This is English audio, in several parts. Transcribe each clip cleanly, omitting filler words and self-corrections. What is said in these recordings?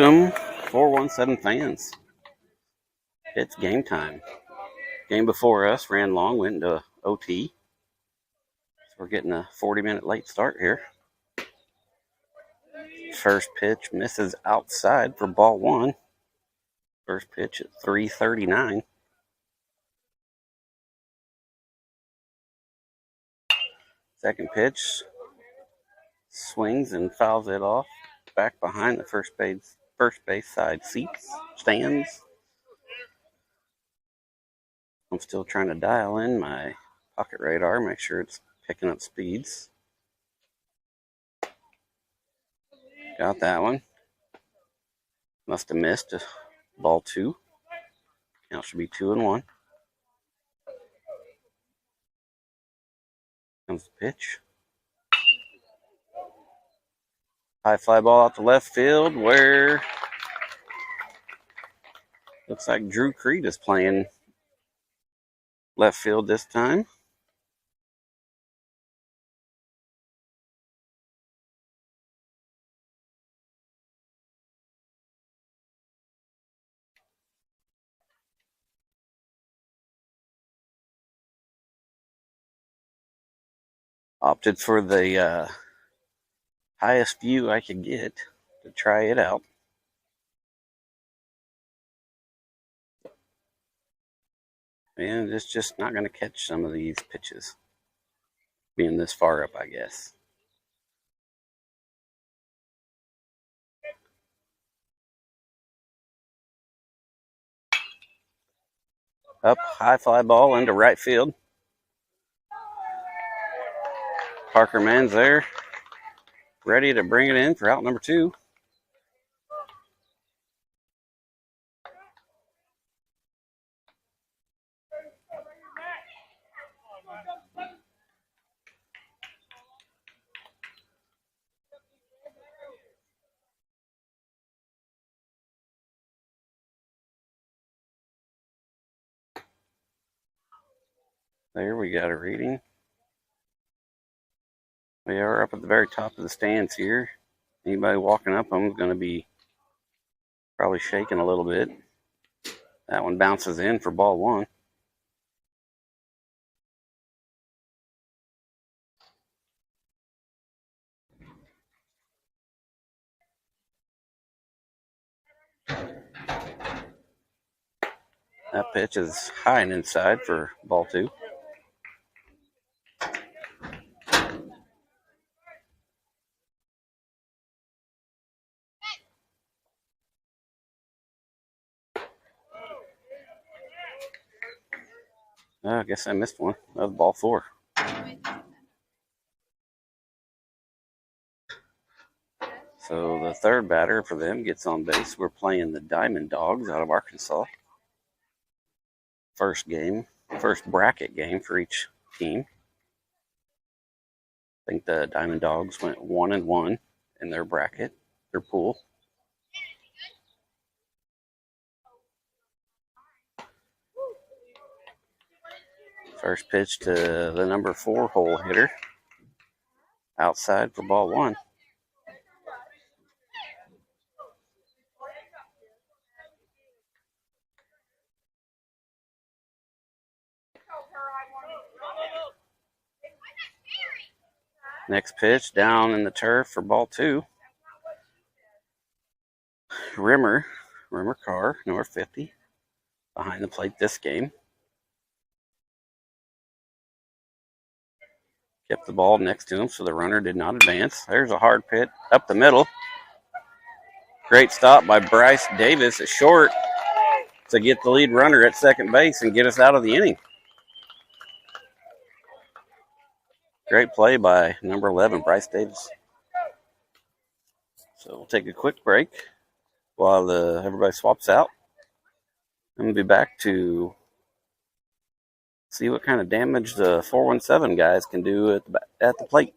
Welcome, 417 fans. It's game time. Game before us ran long, went into OT. So we're getting a 40-minute late start here. First pitch misses outside for ball one. First pitch at 3:39. Second pitch swings and fouls it off back behind the first base side stands. I'm still trying to dial in my pocket radar, make sure it's picking up speeds. Got that one. Must have missed. Ball two. Count should be 2-1. Comes the pitch. High fly ball out to left field where looks like Drew Creed is playing left field this time. Opted for the highest view I could get to try it out. And it's just not going to catch some of these pitches being this far up, I guess. Up, high fly ball into right field. Parker Mann's there, ready to bring it in for out number two. There we got a reading. We are up at the very top of the stands here. Anybody walking up them is going to be probably shaking a little bit. That one bounces in for ball one. That pitch is high and inside for ball two. I guess I missed one. That was ball four. So the third batter for them gets on base. We're playing the Diamond Dogs out of Arkansas. First bracket game for each team. I think the Diamond Dogs went 1-1 in their bracket, their pool. First pitch to the number 4 hole hitter. Outside for ball one. Next pitch down in the turf for ball two. Rimmer Carr, number 50, behind the plate this game. Kept the ball next to him so the runner did not advance. There's a hard pitch up the middle. Great stop by Bryce Davis at short to get the lead runner at second base and get us out of the inning. Great play by number 11, Bryce Davis. So we'll take a quick break while everybody swaps out. I'm going to be back to see what kind of damage the 417 guys can do at the plate.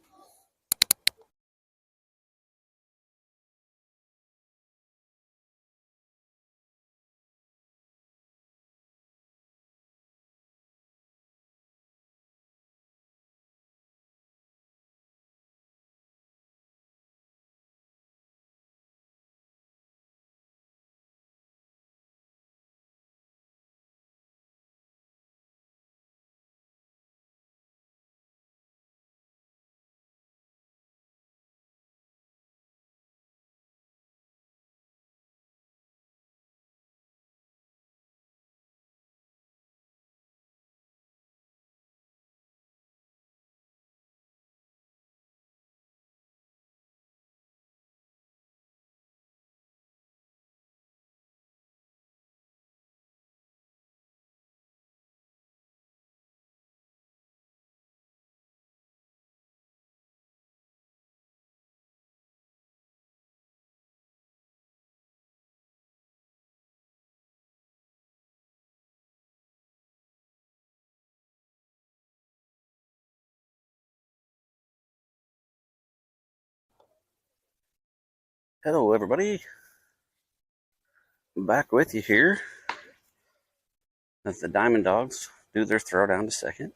Hello, everybody. I'm back with you here as the Diamond Dogs do their throwdown to second.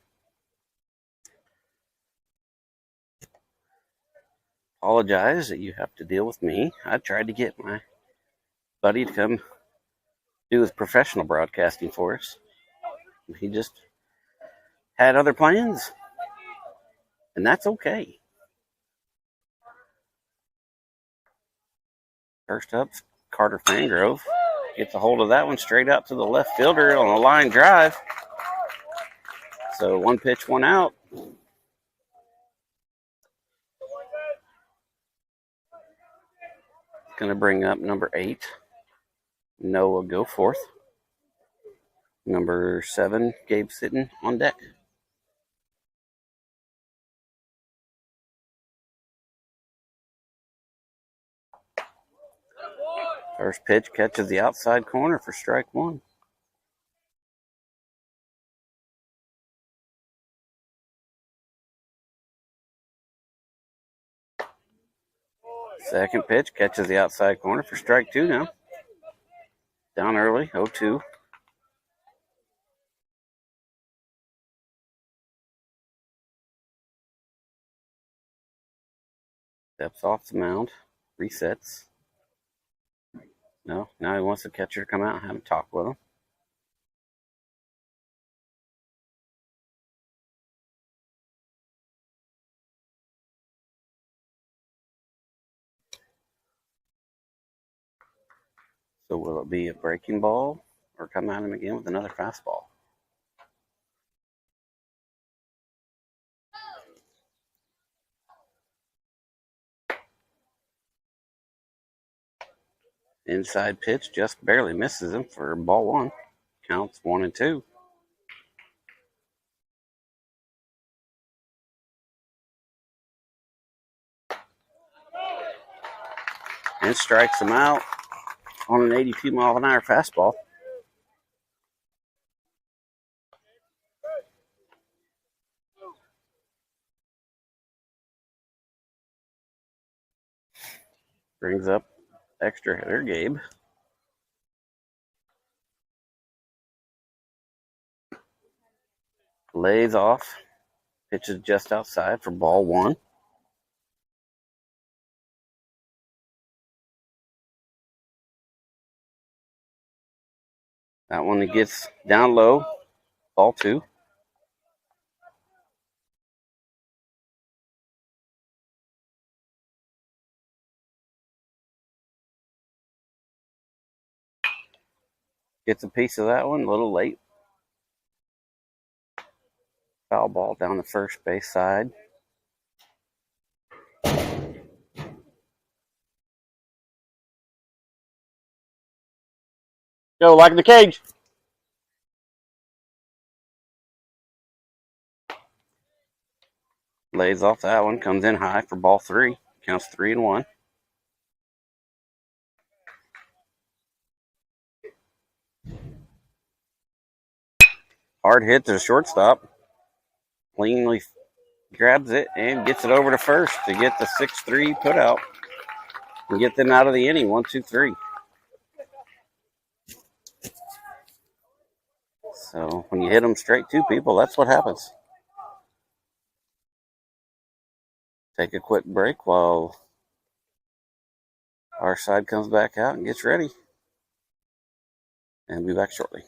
Apologize that you have to deal with me. I tried to get my buddy to come do his professional broadcasting for us. He just had other plans, and that's okay. First up, Carter Fangrove gets a hold of that one straight out to the left fielder on a line drive. So 1 pitch, 1 out. Going to bring up number 8, Noah Goforth. Number 7, Gabe Sitton on deck. First pitch catches the outside corner for strike 1. Second pitch catches the outside corner for strike 2 now. Down early, 0-2. Steps off the mound, resets. No, now he wants the catcher to come out and have a talk with him. So will it be a breaking ball or come at him again with another fastball? Inside pitch just barely misses him for ball 1. Counts 1-2. And strikes him out on an 82-mile-an-hour fastball. Brings up extra hitter Gabe. Lays off. Pitches just outside for ball 1. That one he gets down low. Ball 2. Gets a piece of that one, a little late. Foul ball down the first base side. Go, like in the cage. Lays off that one, comes in high for ball 3. Counts 3-1. Hard hit to the shortstop. Cleanly grabs it and gets it over to first to get the 6-3 put out and get them out of the inning. 1-2-3. So when you hit them straight to people, that's what happens. Take a quick break while our side comes back out and gets ready. And be back shortly.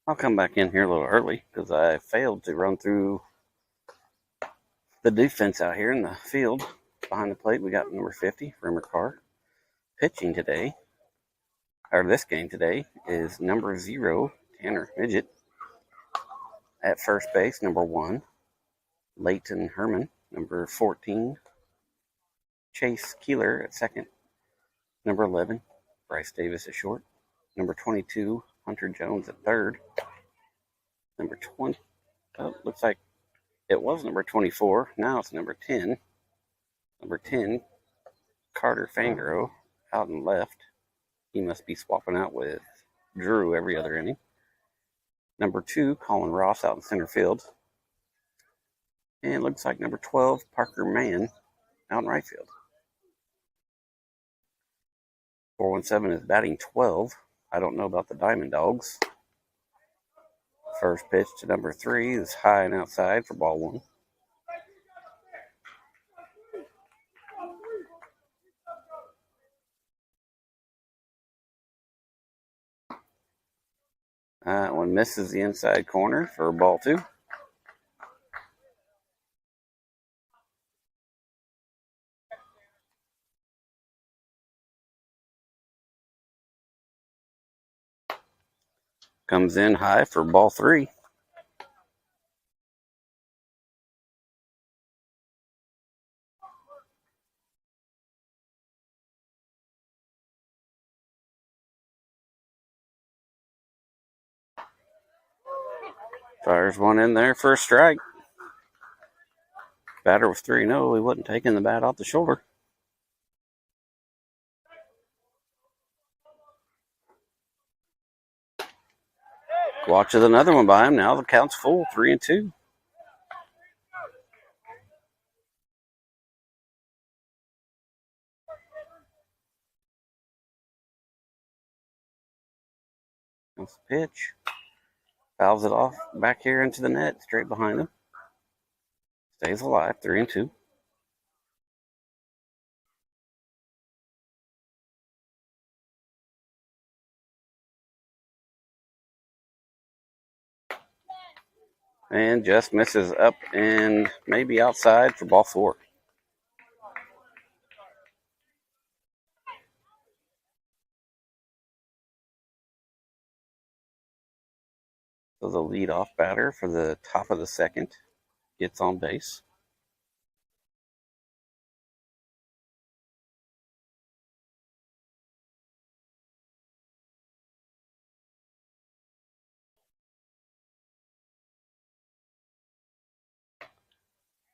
I'll come back in here a little early because I failed to run through the defense out here in the field. Behind the plate, we got number 50, Rimmer Carr. Pitching today, or this game today, is number 0, Tanner Midget. At first base, number 1, Leighton Herman. Number 14, Chase Keeler at second. Number 11, Bryce Davis at short. Number 22, Hunter Jones at third. Number 20, looks like it was number 24. Now it's number 10. Number 10, Carter Fangro out in left. He must be swapping out with Drew every other inning. Number 2, Colin Ross out in center field. And it looks like number 12, Parker Mann out in right field. 417 is batting 12. I don't know about the Diamond Dogs. First pitch to number 3 is high and outside for ball 1. That one misses the inside corner for ball 2. Comes in high for ball 3. Fires one in there for a strike. Batter was 3-0. He wasn't taking the bat off the shoulder. Watches another one by him. Now the count's full, 3-2. That's the pitch. Fouls it off back here into the net, straight behind him. Stays alive, 3-2. And just misses up and maybe outside for ball 4. So the leadoff batter for the top of the second gets on base.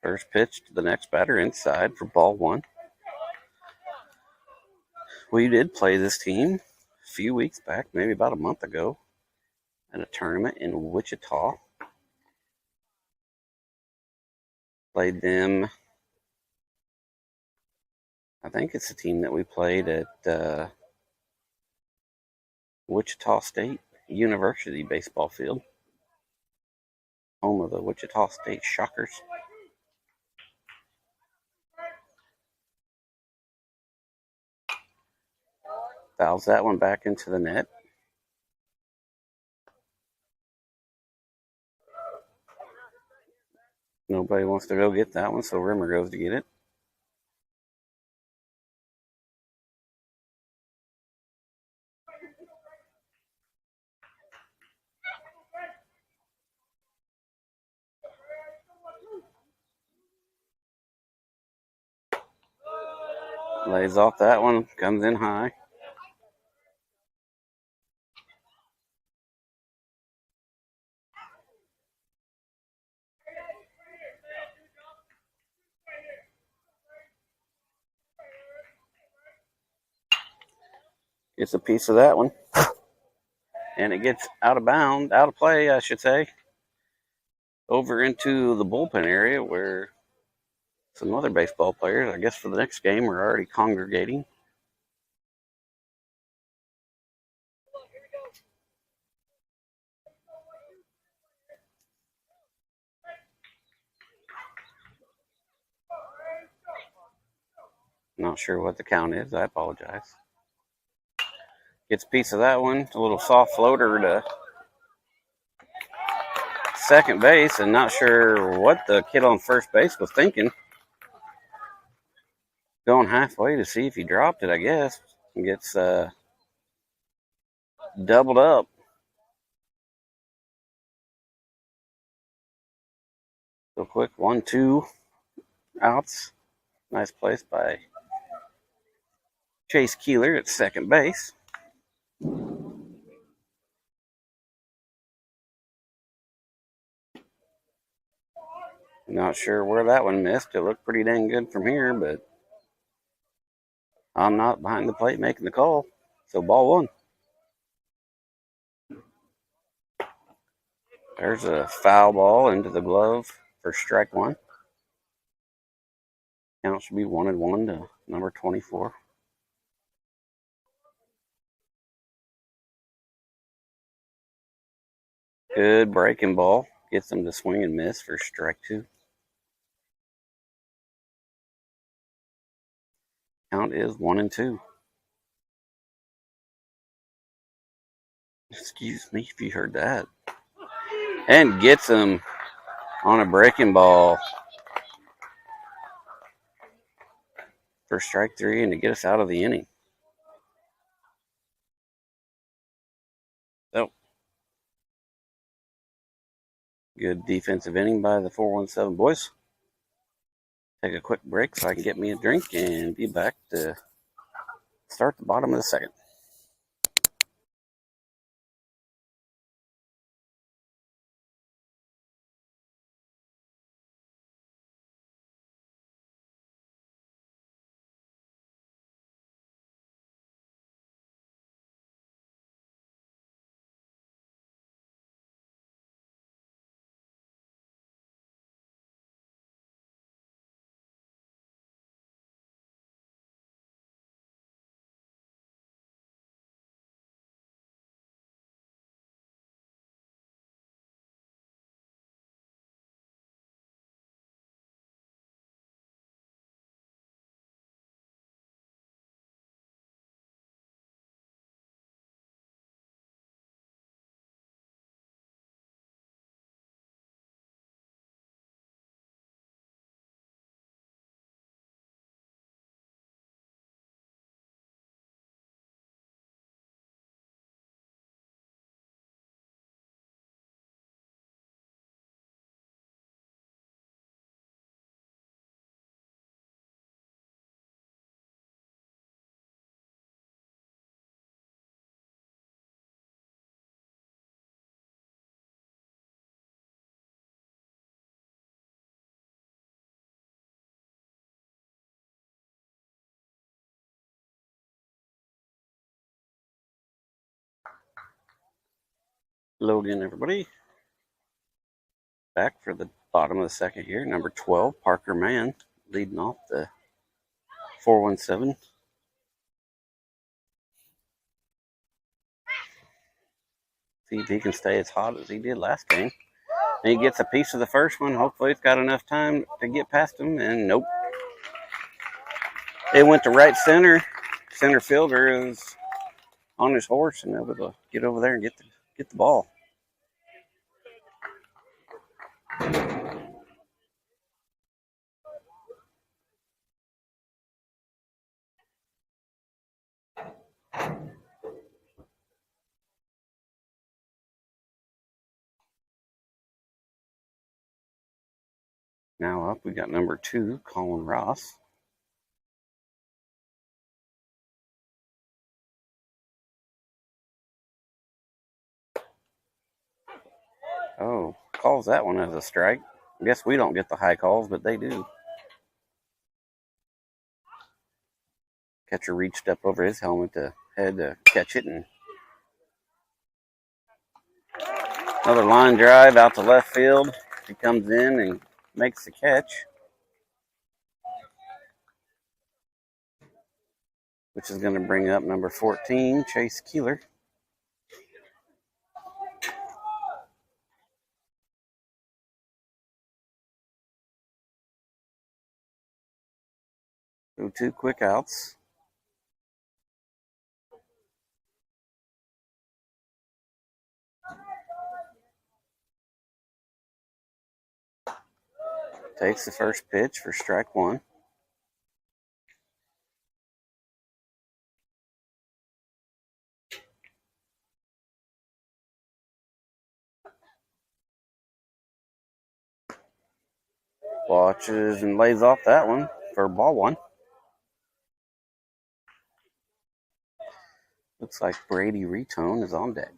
First pitch to the next batter inside for ball 1. We did play this team a few weeks back, maybe about a month ago, at a tournament in Wichita. Played them, I think it's a team that we played at Wichita State University baseball field, home of the Wichita State Shockers. Fouls that one back into the net. Nobody wants to go get that one, so Rimmer goes to get it. Lays off that one, comes in high. Gets a piece of that one. And it gets out of play, I should say, over into the bullpen area where some other baseball players, I guess for the next game, are already congregating. Not sure what the count is. I apologize. Gets a piece of that one. A little soft floater to second base, and not sure what the kid on first base was thinking. Going halfway to see if he dropped it, I guess. And gets doubled up. So quick 1 1-2 outs. Nice place by Chase Keeler at second base. Not sure where that one missed. It looked pretty dang good from here, but I'm not behind the plate making the call. So ball one. There's a foul ball into the glove for strike one. Count should be 1-1 to number 24. Good breaking ball. Gets them to swing and miss for strike two. Count is 1-2. Excuse me if you heard that. And gets him on a breaking ball for strike three and to get us out of the inning. So, good defensive inning by the 417 boys. Take a quick break so I can get me a drink and be back to start the bottom of the second. Load in, everybody. Back for the bottom of the second here. Number 12, Parker Mann, leading off the 417. See if he can stay as hot as he did last game. And he gets a piece of the first one. Hopefully it's got enough time to get past him. And nope. It went to right center. Center fielder is on his horse and able to get over there and get the ball. Now up, we got number 2, Colin Ross. Oh, calls that one as a strike. I guess we don't get the high calls, but they do. Catcher reached up over his helmet to head to catch it, and another line drive out to left field. He comes in and makes the catch, which is going to bring up number 14, Chase Keeler. So 2 quick outs. Takes the first pitch for strike one. Watches and lays off that one for ball one. Looks like Brady Retone is on deck.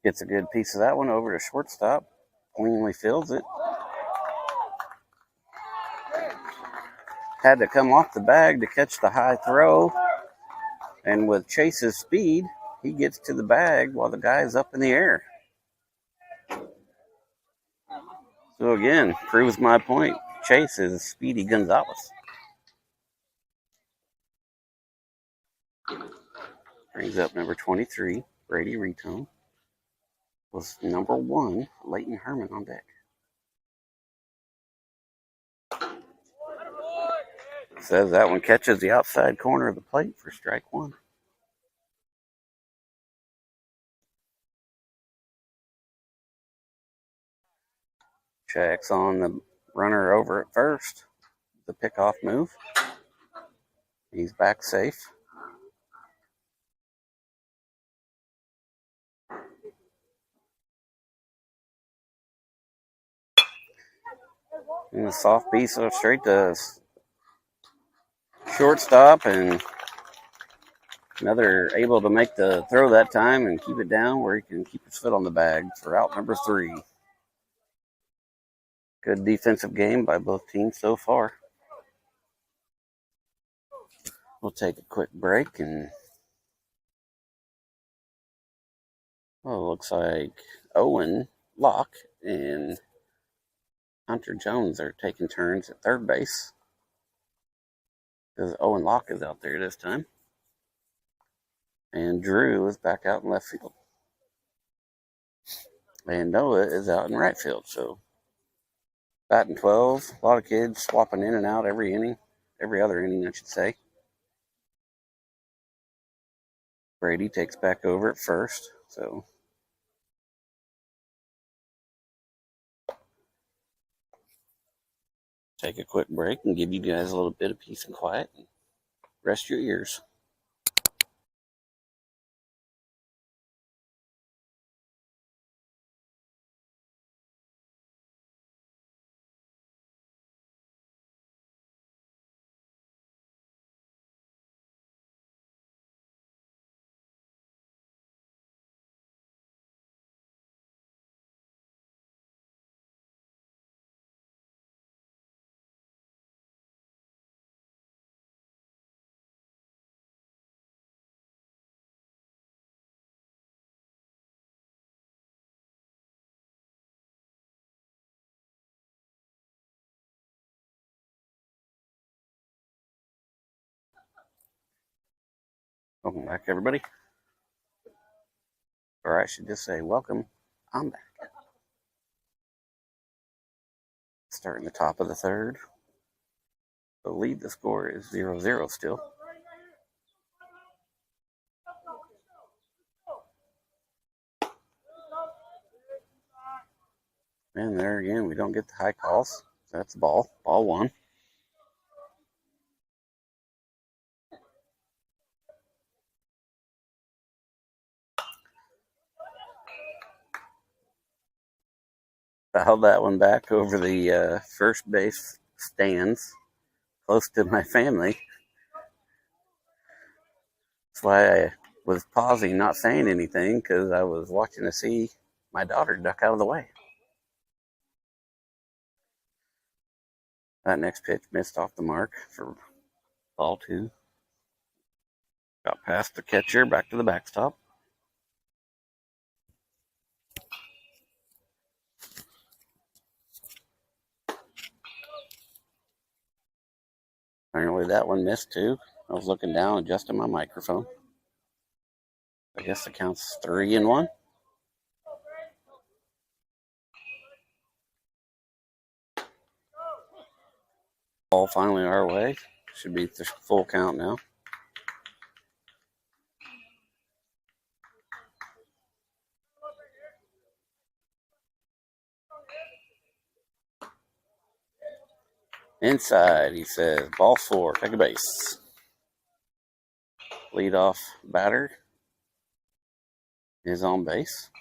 Gets a good piece of that one over to shortstop. Cleanly fields it. Had to come off the bag to catch the high throw. And with Chase's speed, he gets to the bag while the guy is up in the air. So again, proves my point. Chase is Speedy Gonzalez. Brings up number 23, Brady Retone. Was number 1, Leighton Herman on deck. Says that one catches the outside corner of the plate for strike 1. Checks on the runner over at first. The pickoff move. He's back safe. And the soft piece of straight to shortstop, and another able to make the throw that time and keep it down where he can keep his foot on the bag for out number 3. Good defensive game by both teams so far. We'll take a quick break, and looks like Owen Locke and Hunter Jones are taking turns at third base, because Owen Locke is out there this time. And Drew is back out in left field. And Noah is out in right field. So batting 12. A lot of kids swapping in and out every inning. Every other inning, I should say. Brady takes back over at first. So take a quick break and give you guys a little bit of peace and quiet. And rest your ears. Welcome back, everybody. Or I should just say, welcome. I'm back. Starting the top of the third. I believe the score is 0-0 still. And there again, we don't get the high calls. That's ball. Ball 1. Fouled that one back over the first base stands, close to my family. That's why I was pausing, not saying anything, because I was watching to see my daughter duck out of the way. That next pitch missed off the mark for ball 2. Got past the catcher, back to the backstop. Apparently that one missed too. I was looking down, adjusting my microphone. I guess the count's 3-1. Ball finally our way. Should be the full count now. Inside, he says, ball 4, take a base. Leadoff batter is on base.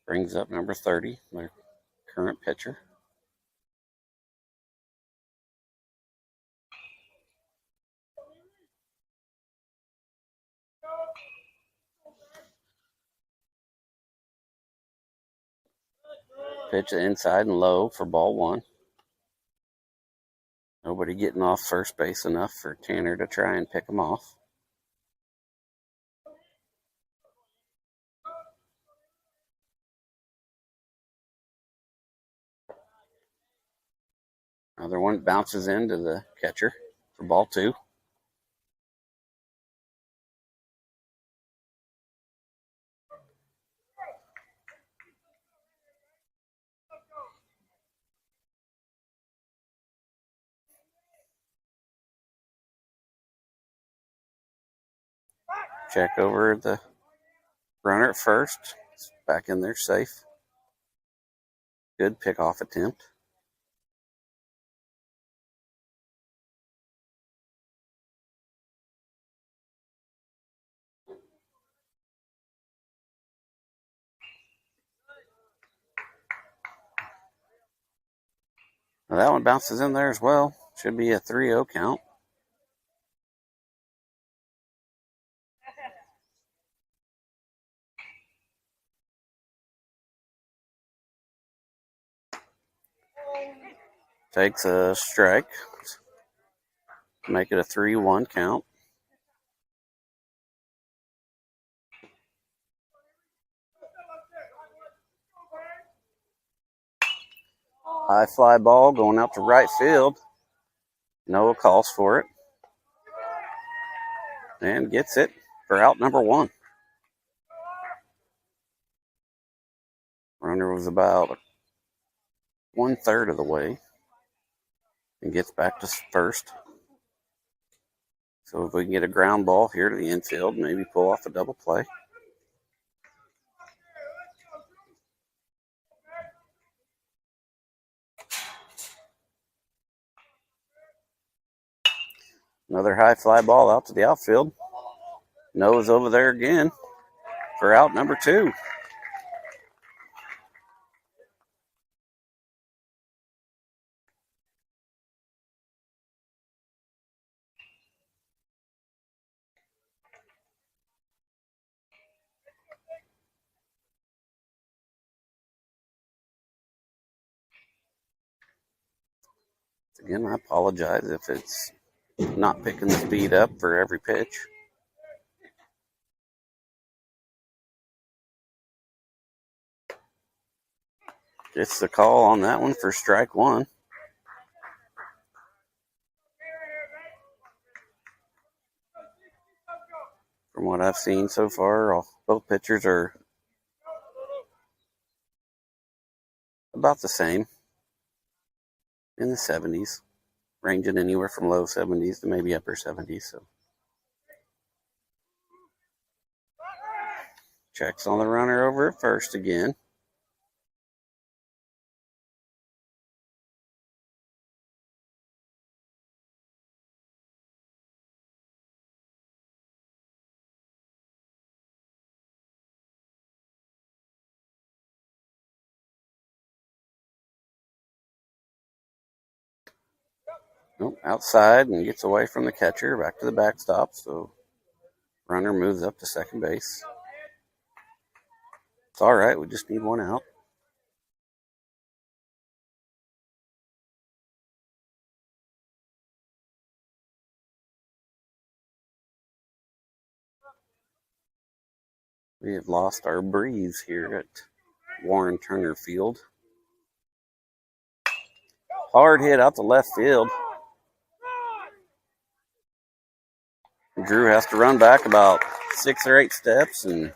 Brings up number 30, their current pitcher. Pitch inside and low for ball one. Nobody getting off first base enough for Tanner to try and pick him off. Another one bounces into the catcher for ball two. Check over the runner at first. It's back in there safe. Good pickoff attempt. Now that one bounces in there as well. Should be a 3-0 count. Takes a strike. Make it a 3-1 count. High fly ball going out to right field. Noah calls for it. And gets it for out number one. Runner was about 1/3 of the way. And gets back to first. So if we can get a ground ball here to the infield, maybe pull off a double play. Another high fly ball out to the outfield. Noah's over there again for out number two. Again, I apologize if it's not picking the speed up for every pitch. Gets the call on that one for strike one. From what I've seen so far, both pitchers are about the same, in the 70s, ranging anywhere from low 70s to maybe upper 70s. So checks on the runner over at first again. Nope, outside and gets away from the catcher, back to the backstop. So runner moves up to second base. It's all right. We just need one out. We have lost our breeze here at Warren Turner Field. Hard hit out to left field. Drew has to run back about 6 or 8 steps and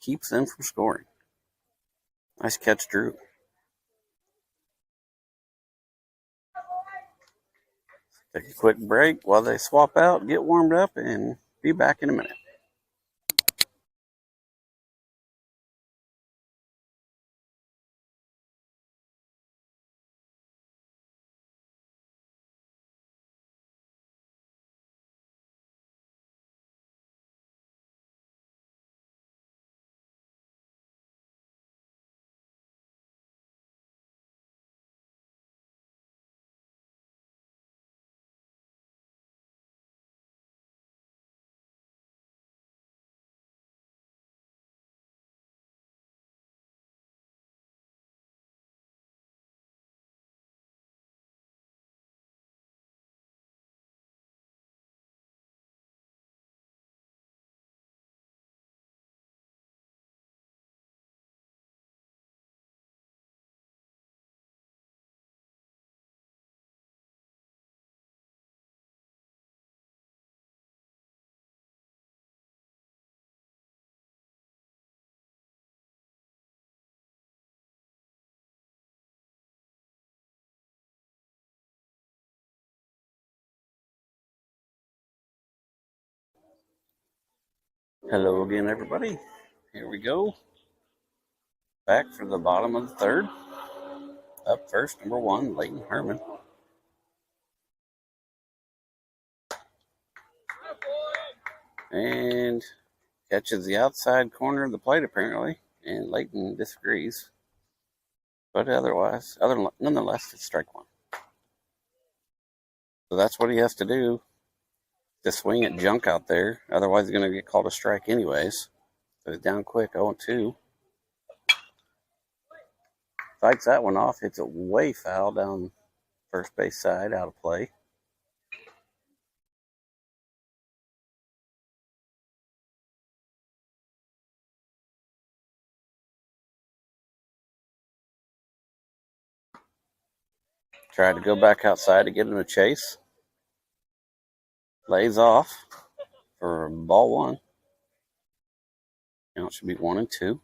keeps them from scoring. Nice catch, Drew. Take a quick break while they swap out, get warmed up, and be back in a minute. Hello again, everybody. Here we go. Back for the bottom of the third. Up first, number 1, Leighton Herman. And catches the outside corner of the plate, apparently. And Leighton disagrees. But nonetheless, it's strike 1. So that's what he has to do to swing at junk out there. Otherwise, he's going to get called a strike anyways. So he's down quick, 0-2. Fights that one off, hits it way foul down first base side, out of play. Tried to go back outside to get him a chase. Lays off for ball 1. Count should be 1-2.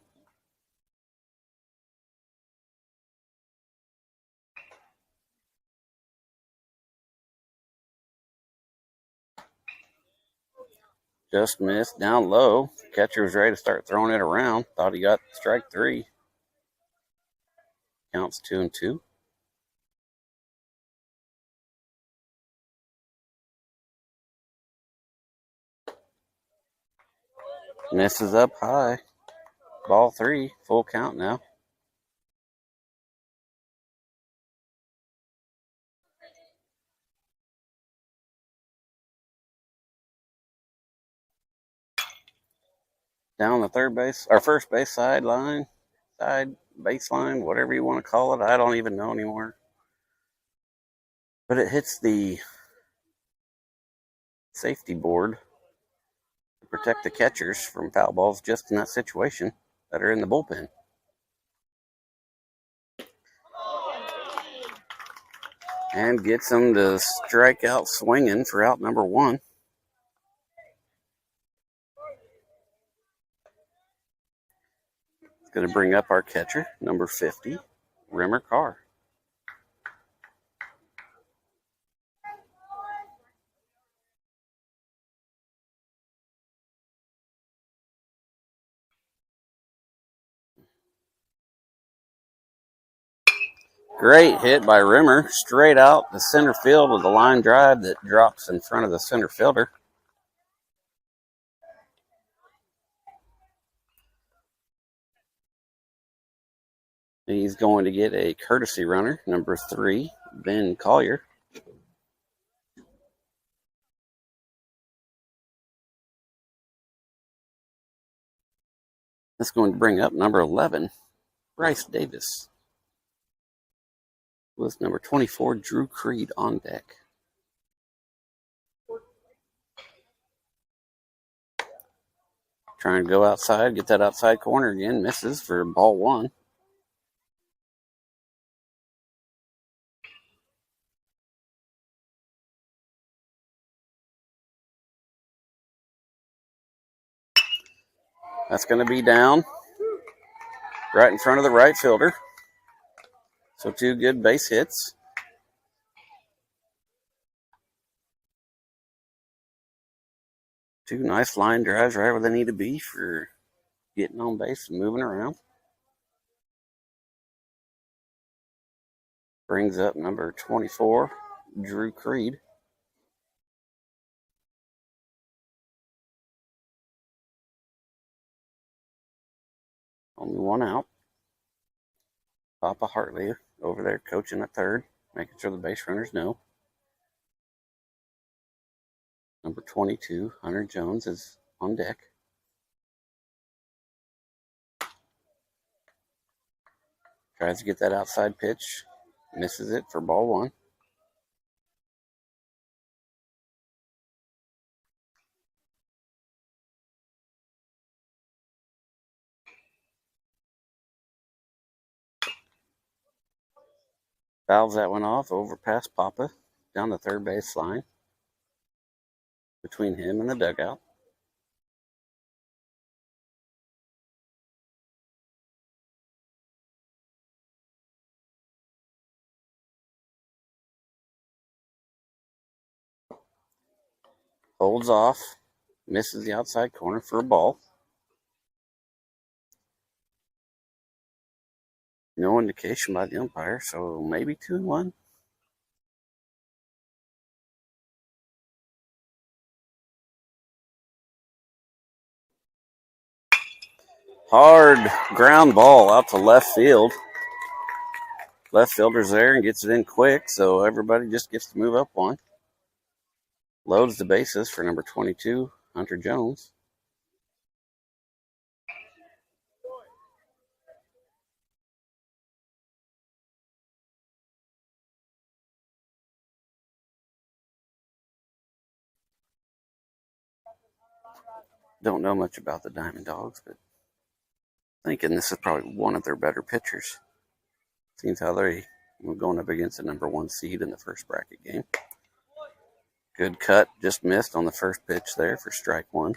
Just missed down low. Catcher was ready to start throwing it around. Thought he got strike 3. Counts 2-2. Misses up high. Ball 3. Full count now. Down the third base or first base side baseline, whatever you want to call it. I don't even know anymore. But it hits the safety board to protect the catchers from foul balls just in that situation that are in the bullpen. And gets them to strike out swinging for out number 1. It's going to bring up our catcher, number 50, Rimmer Carr. Great hit by Rimmer, straight out the center field with a line drive that drops in front of the center fielder. He's going to get a courtesy runner, number 3, Ben Collier. That's going to bring up number 11, Bryce Davis, with number 24, Drew Creed, on deck. Trying to go outside, get that outside corner again, misses for ball 1. That's going to be down right in front of the right fielder. So 2 good base hits. 2 nice line drives right where they need to be for getting on base and moving around. Brings up number 24, Drew Creed. Only 1 out. Papa Hartley over there coaching at third, making sure the base runners know. Number 22, Hunter Jones, is on deck. Tries to get that outside pitch. Misses it for ball 1. Fouls that one off over past Papa, down the third base line, between him and the dugout. Holds off, Misses the outside corner for a ball. No indication by the umpire, so maybe 2-1. Hard ground ball out to left field. Left fielder's there and gets it in quick, so everybody just gets to move up one. Loads the bases for number 22, Hunter Jones. Don't know much about the Diamond Dogs, but thinking this is probably one of their better pitchers. Seems how they're going up against the number 1 seed in the first bracket game. Good cut, just missed on the first pitch there for strike 1.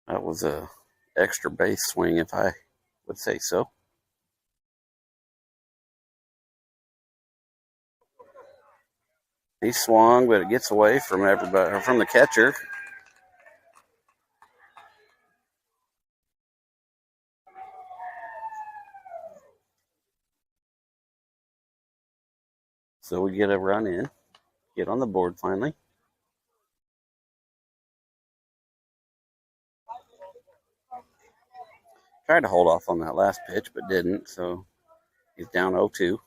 That was a extra base swing, if I would say so. He swung, but it gets away from everybody, or from the catcher. So we get a run in, get on the board finally. Tried to hold off on that last pitch, but didn't, so he's down 0-2.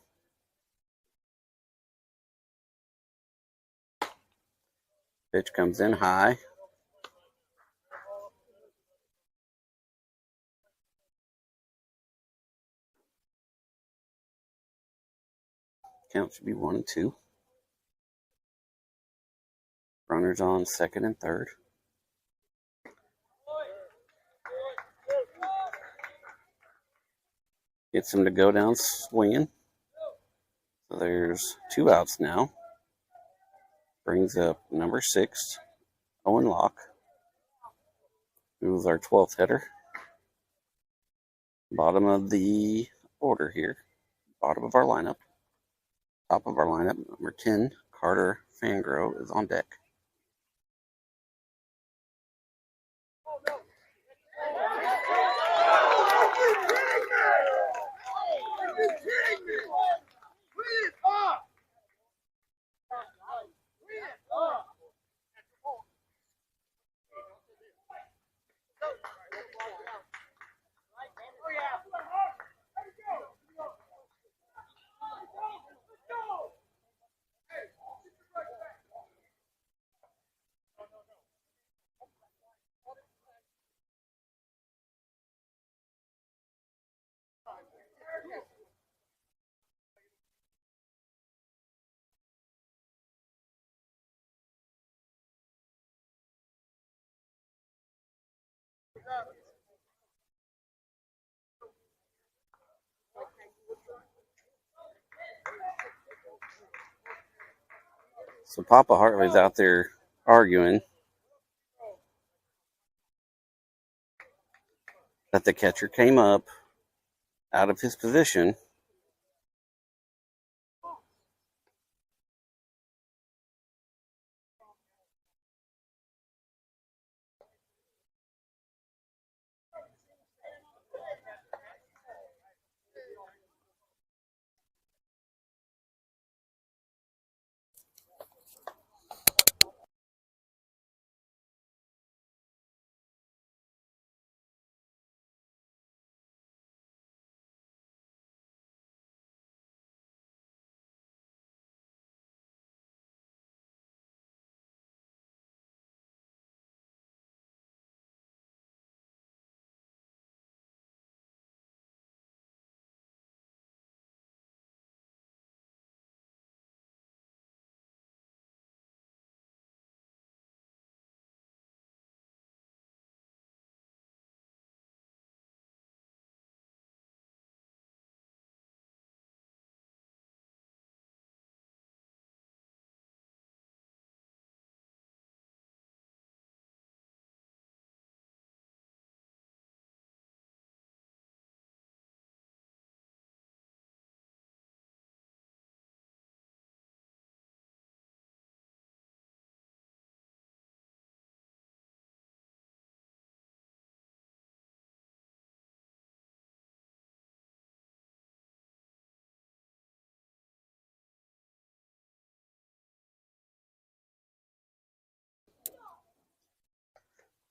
Pitch comes in high. Count should be 1-2. Runners on second and third. Gets him to go down swinging. So there's 2 outs now. Brings up number 6, Owen Locke, who's our 12th hitter. Bottom of the order here. Bottom of our lineup. Top of our lineup, number 10, Carter Fangro, is on deck. So Papa Hartley's out there arguing that the catcher came up out of his position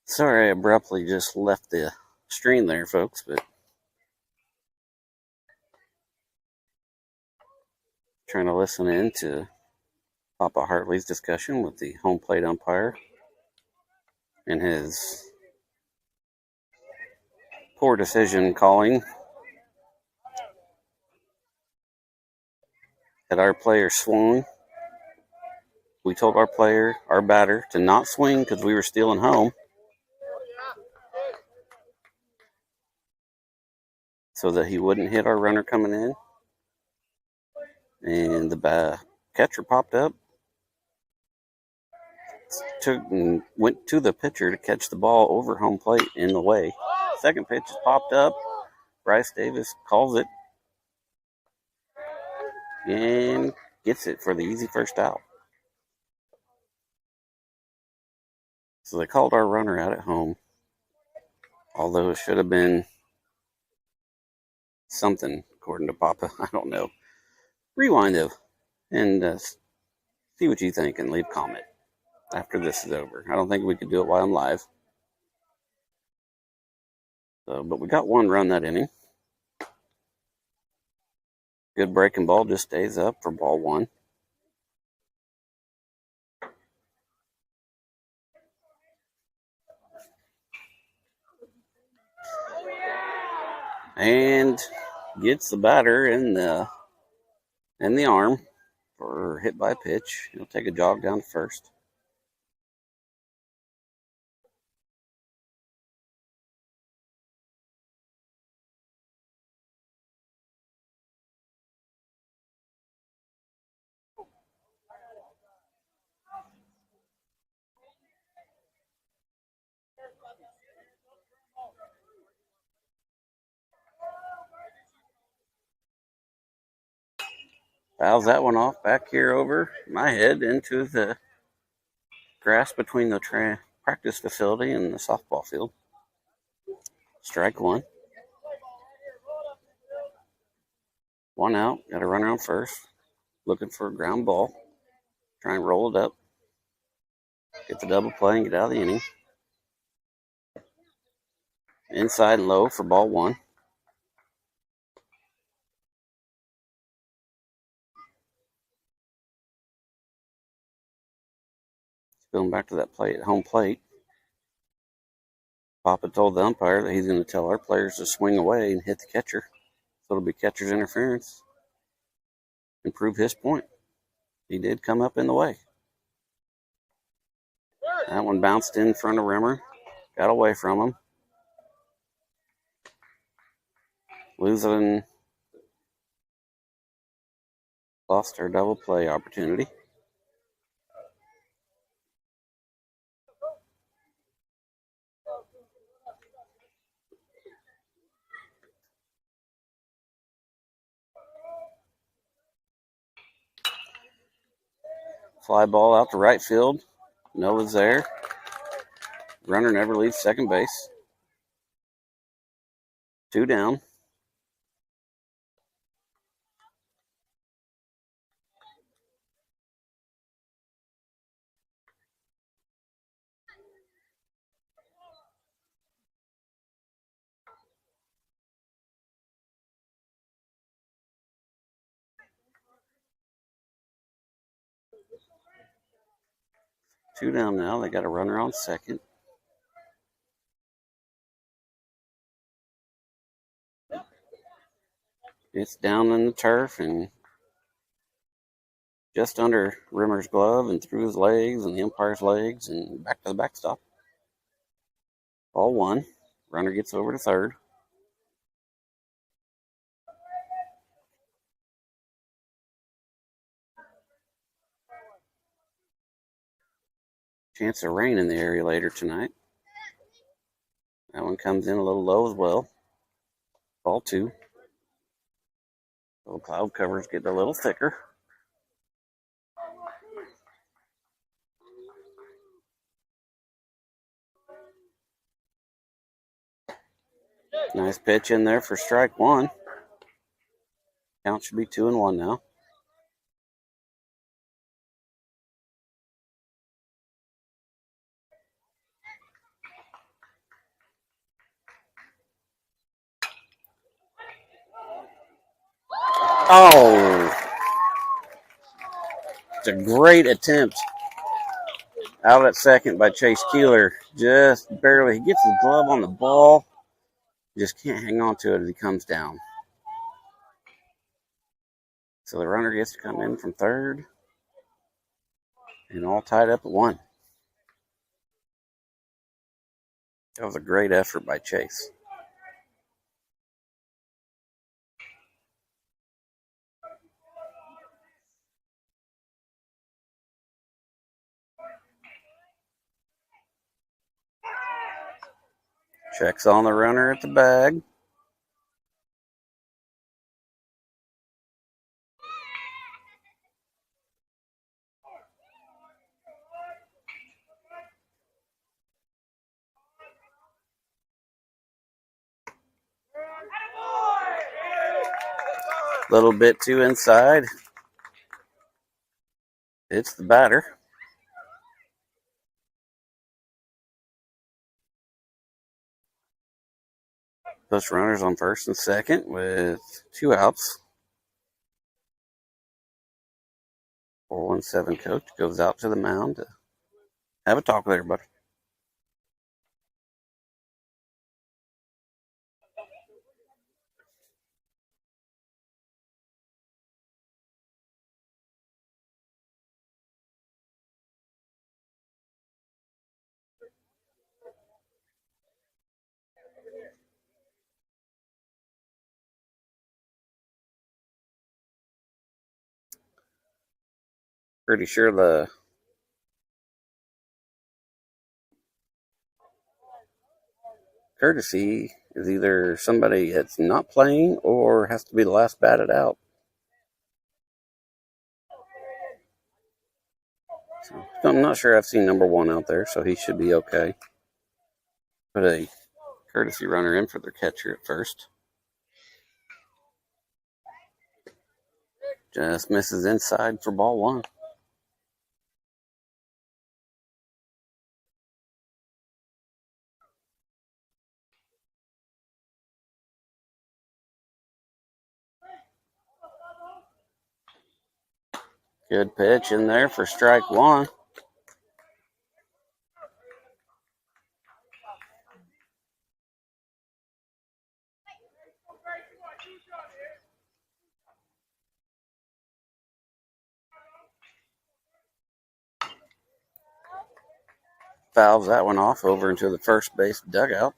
Sorry I abruptly just left the stream there, folks, but trying to listen in to Papa Hartley's discussion with the home plate umpire and his poor decision calling that our player swung. We told our batter, to not swing because we were stealing home. So that he wouldn't hit our runner coming in. And the catcher popped up, went to the pitcher to catch the ball over home plate in the way. Second pitch is popped up. Bryce Davis calls it and gets it for the easy first out. So they called our runner out at home, although it should have been something, according to Papa. I don't know. Rewind though, and see what you think and leave a comment after this is over. I don't think we could do it while I'm live. But we got one run that inning. Good breaking ball, just stays up for ball one. And gets the batter in the arm for hit by pitch. He'll take a jog down to first. Fouls that one off back here over my head into the grass between the practice facility and the softball field. Strike one. One out. Got a runner on first. Looking for a ground ball. Try and roll it up. Get the double play and get out of the inning. Inside low for ball one. Going back to that plate, home plate. Papa told the umpire that he's going to tell our players to swing away and hit the catcher. So it'll be catcher's interference. Improve his point. He did come up in the way. That one bounced in front of Rimmer. Got away from him. Lost our double play opportunity. Fly ball out to right field. Noah's there. Runner never leaves second base. 2 down. Two down now. They got a runner on second. It's down in the turf and just under Rimmer's glove and through his legs and the umpire's legs and back to the backstop. Ball one. Runner gets over to third. Chance of rain in the area later tonight. That one comes in a little low as well. Ball two. Little cloud cover's getting a little thicker. Nice pitch in there for strike one. Count should be 2-1 now. Oh, it's a great attempt out at second by Chase Keeler. Just barely. He gets his glove on the ball. Just can't hang on to it as he comes down. So the runner gets to come in from third. And all tied up at 1. That was a great effort by Chase. Checks on the runner at the bag. A little bit too inside. It's the batter. Puts runners on first and second with 2 outs. 417 coach goes out to the mound to have a talk with everybody. Pretty sure the courtesy is either somebody that's not playing or has to be the last batted out. So I'm not sure. I've seen number 1 out there, so he should be okay. Put a courtesy runner in for their catcher at first. Just misses inside for ball 1. Good pitch in there for strike 1. Fouls that one off over into the first base dugout.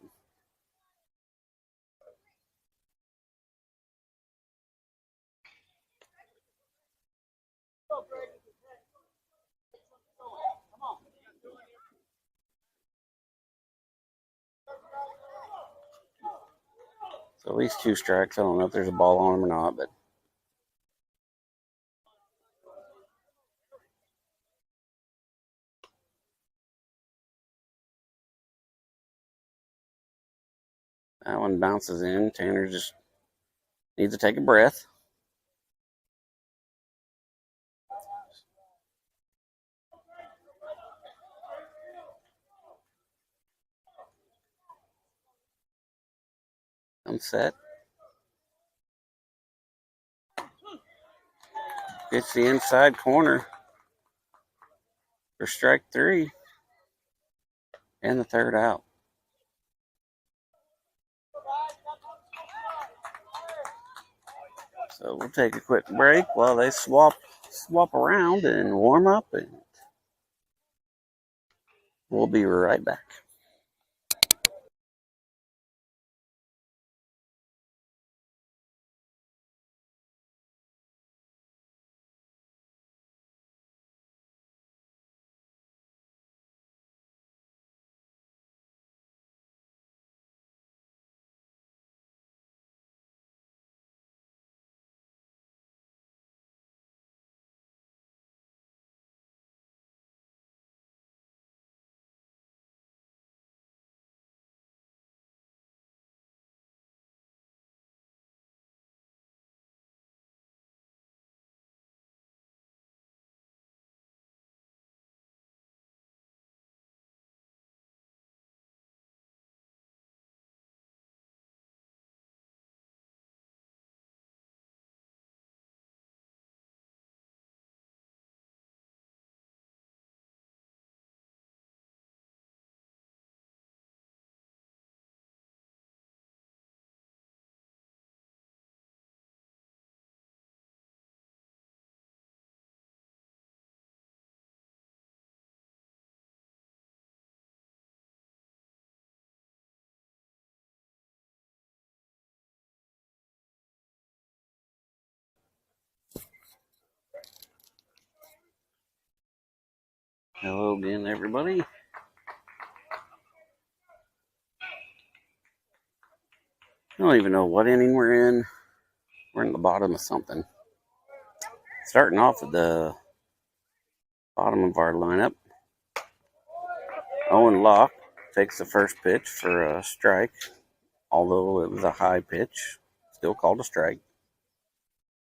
So at least 2 strikes. I don't know if there's a ball on him or not, but that one bounces in. Tanner just needs to take a breath. I'm set. Gets the inside corner for strike 3 and the third out. So we'll take a quick break while they swap around and warm up, and we'll be right back. Hello again, everybody. I don't even know what inning we're in. We're in the bottom of something. Starting off at the bottom of our lineup. Owen Locke takes the first pitch for a strike, although it was a high pitch, still called a strike.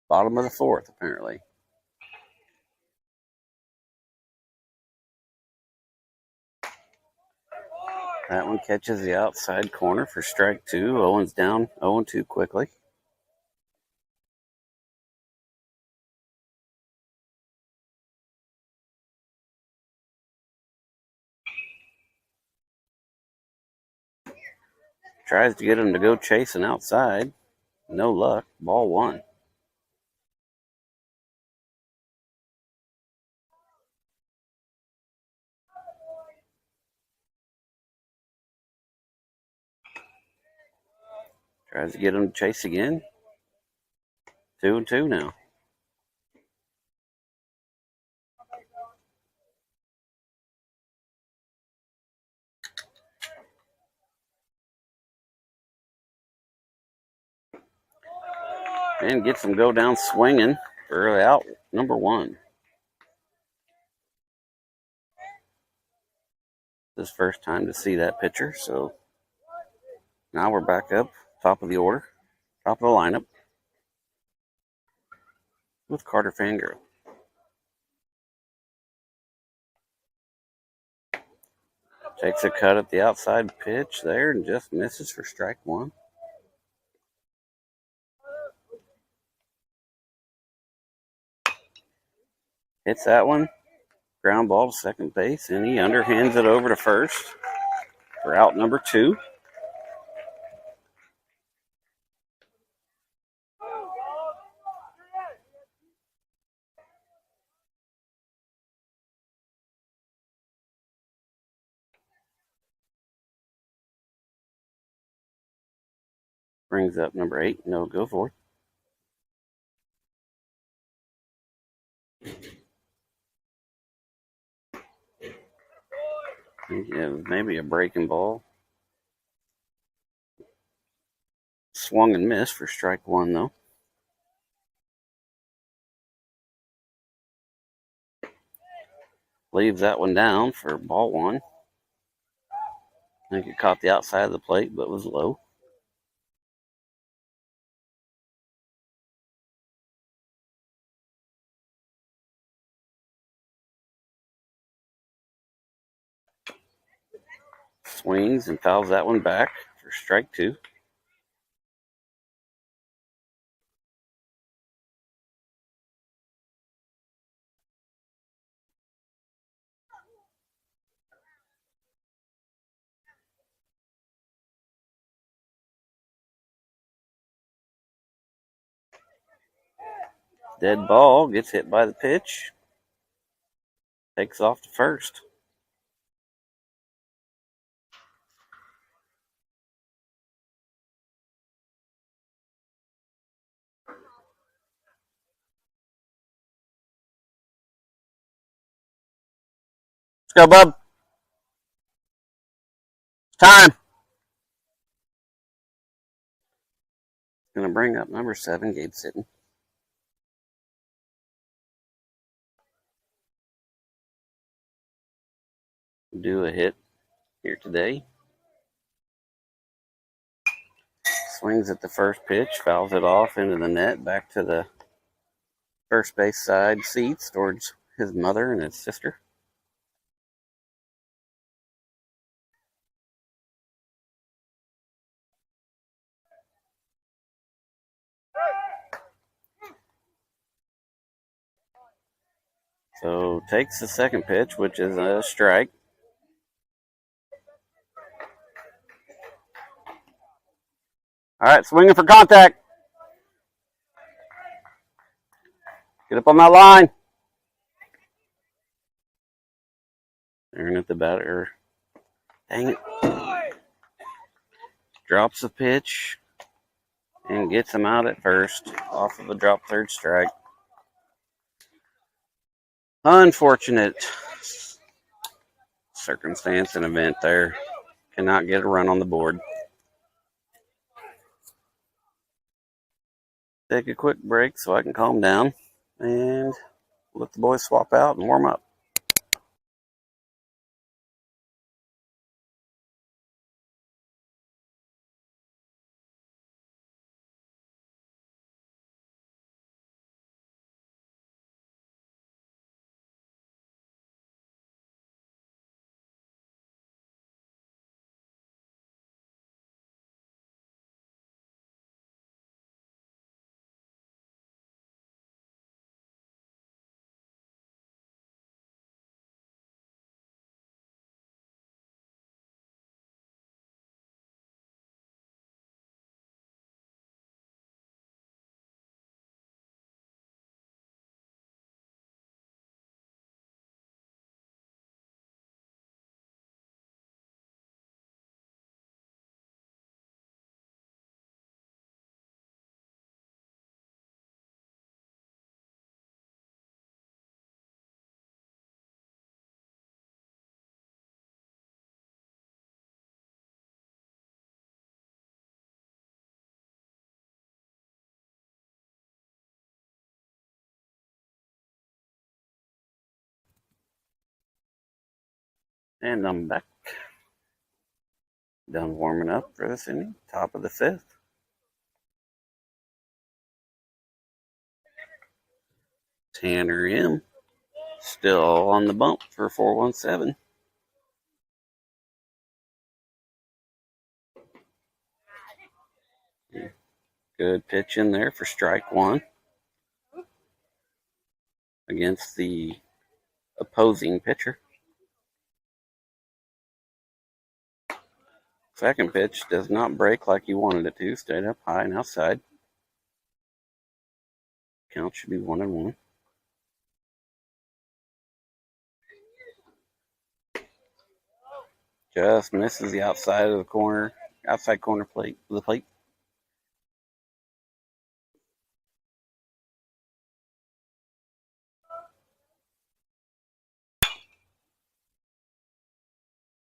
Bottom of the fourth, apparently. That one catches the outside corner for strike two. Owen's down 0-2 quickly. Tries to get him to go chasing outside. No luck. Ball one. Tries to get him to chase again. 2-2 now. And gets him go down swinging for early out number one. This first time to see that pitcher, so now we're back up top of the order, top of the lineup with Carter Fangirl. Takes a cut at the outside pitch there and just misses for strike one. Hits that one. Ground ball to second base, and he underhands it over to first for out number two. Brings up number 8. No go for it. Yeah, maybe a breaking ball. Swung and missed for strike one, though. Leaves that one down for ball one. I think it caught the outside of the plate, but was low. Swings and fouls that one back for strike two. Dead ball, gets hit by the pitch. Takes off to first. Let's go, bub. Time. Going to bring up number 7, Gabe Sitton. Do a hit here today. Swings at the first pitch, fouls it off into the net, back to the first base side seats towards his mother and his sister. So takes the second pitch, which is a strike. All right, swinging for contact. Get up on that line. Staring at the batter. Dang it. Drops the pitch and gets him out at first off of a drop third strike. Unfortunate. circumstance and event there. Cannot get a run on the board. Take a quick break so I can calm down and let the boys swap out and warm up. And I'm back. Done warming up for this inning. Top of the fifth. Tanner M. Still on the bump for 417. Good pitch in there for strike one against the opposing pitcher. Second pitch does not break like you wanted it to. Stayed up high and outside. Count should be 1-1. Just misses the outside of the corner, outside corner plate of the plate.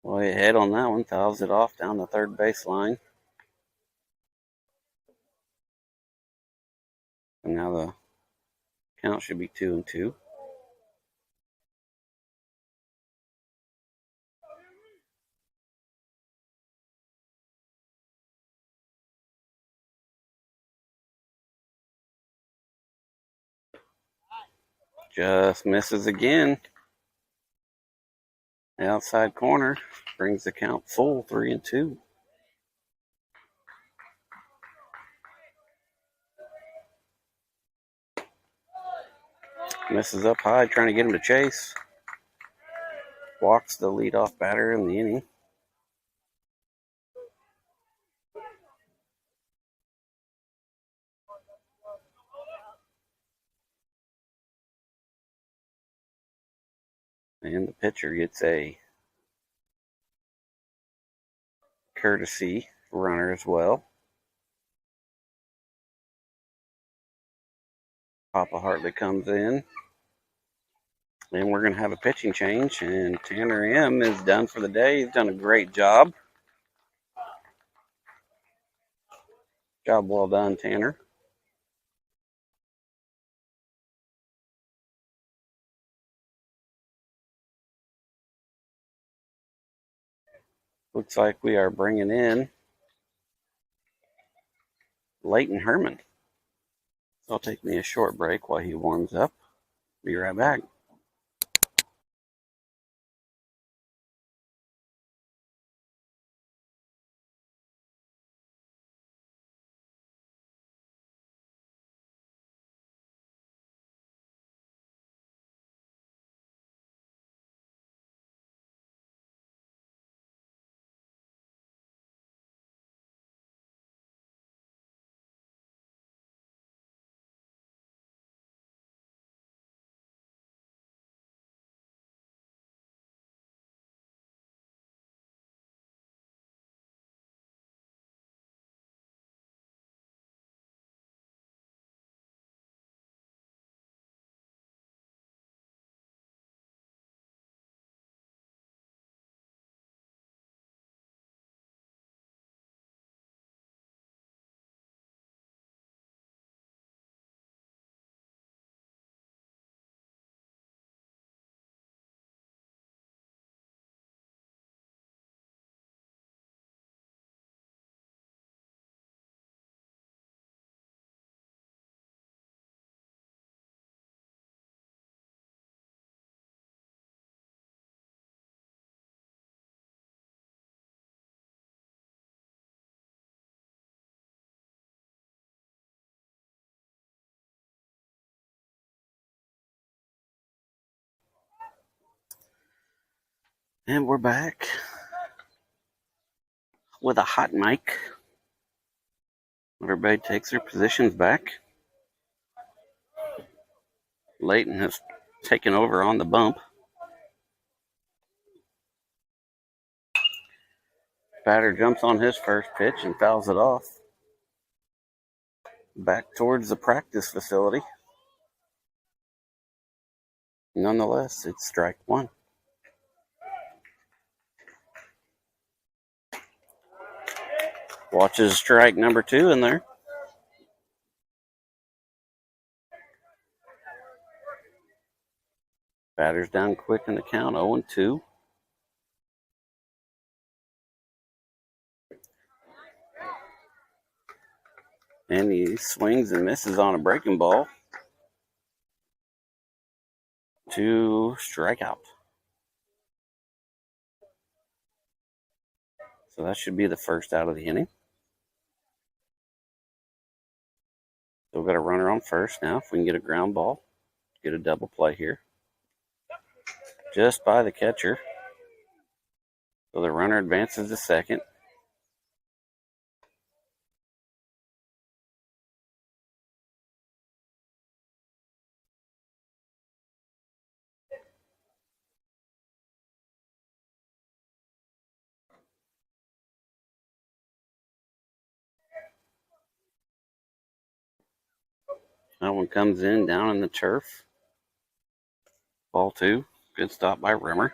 Way ahead on that one, fouls it off down the third baseline. And now the count should be 2-2. Just misses again. The outside corner brings the count full, 3-2. Misses up high, trying to get him to chase. Walks the leadoff batter in the inning. And the pitcher gets a courtesy runner as well. Papa Hartley comes in. Then we're going to have a pitching change, and Tanner M is done for the day. He's done a great job. Job well done, Tanner. Looks like we are bringing in Leighton Herman. I'll take me a short break while he warms up. Be right back. And we're back with a hot mic. Everybody takes their positions back. Layton has taken over on the bump. Batter jumps on his first pitch and fouls it off. Back towards the practice facility. Nonetheless, it's strike one. Watches strike number two in there. Batter's down quick in the count, 0-2. And he swings and misses on a breaking ball. 2 strikeout. So that should be the first out of the inning. Still got a runner on first now. If we can get a ground ball, get a double play here. Just by the catcher. So the runner advances to second. That one comes in down in the turf. Ball 2. Good stop by Rimmer.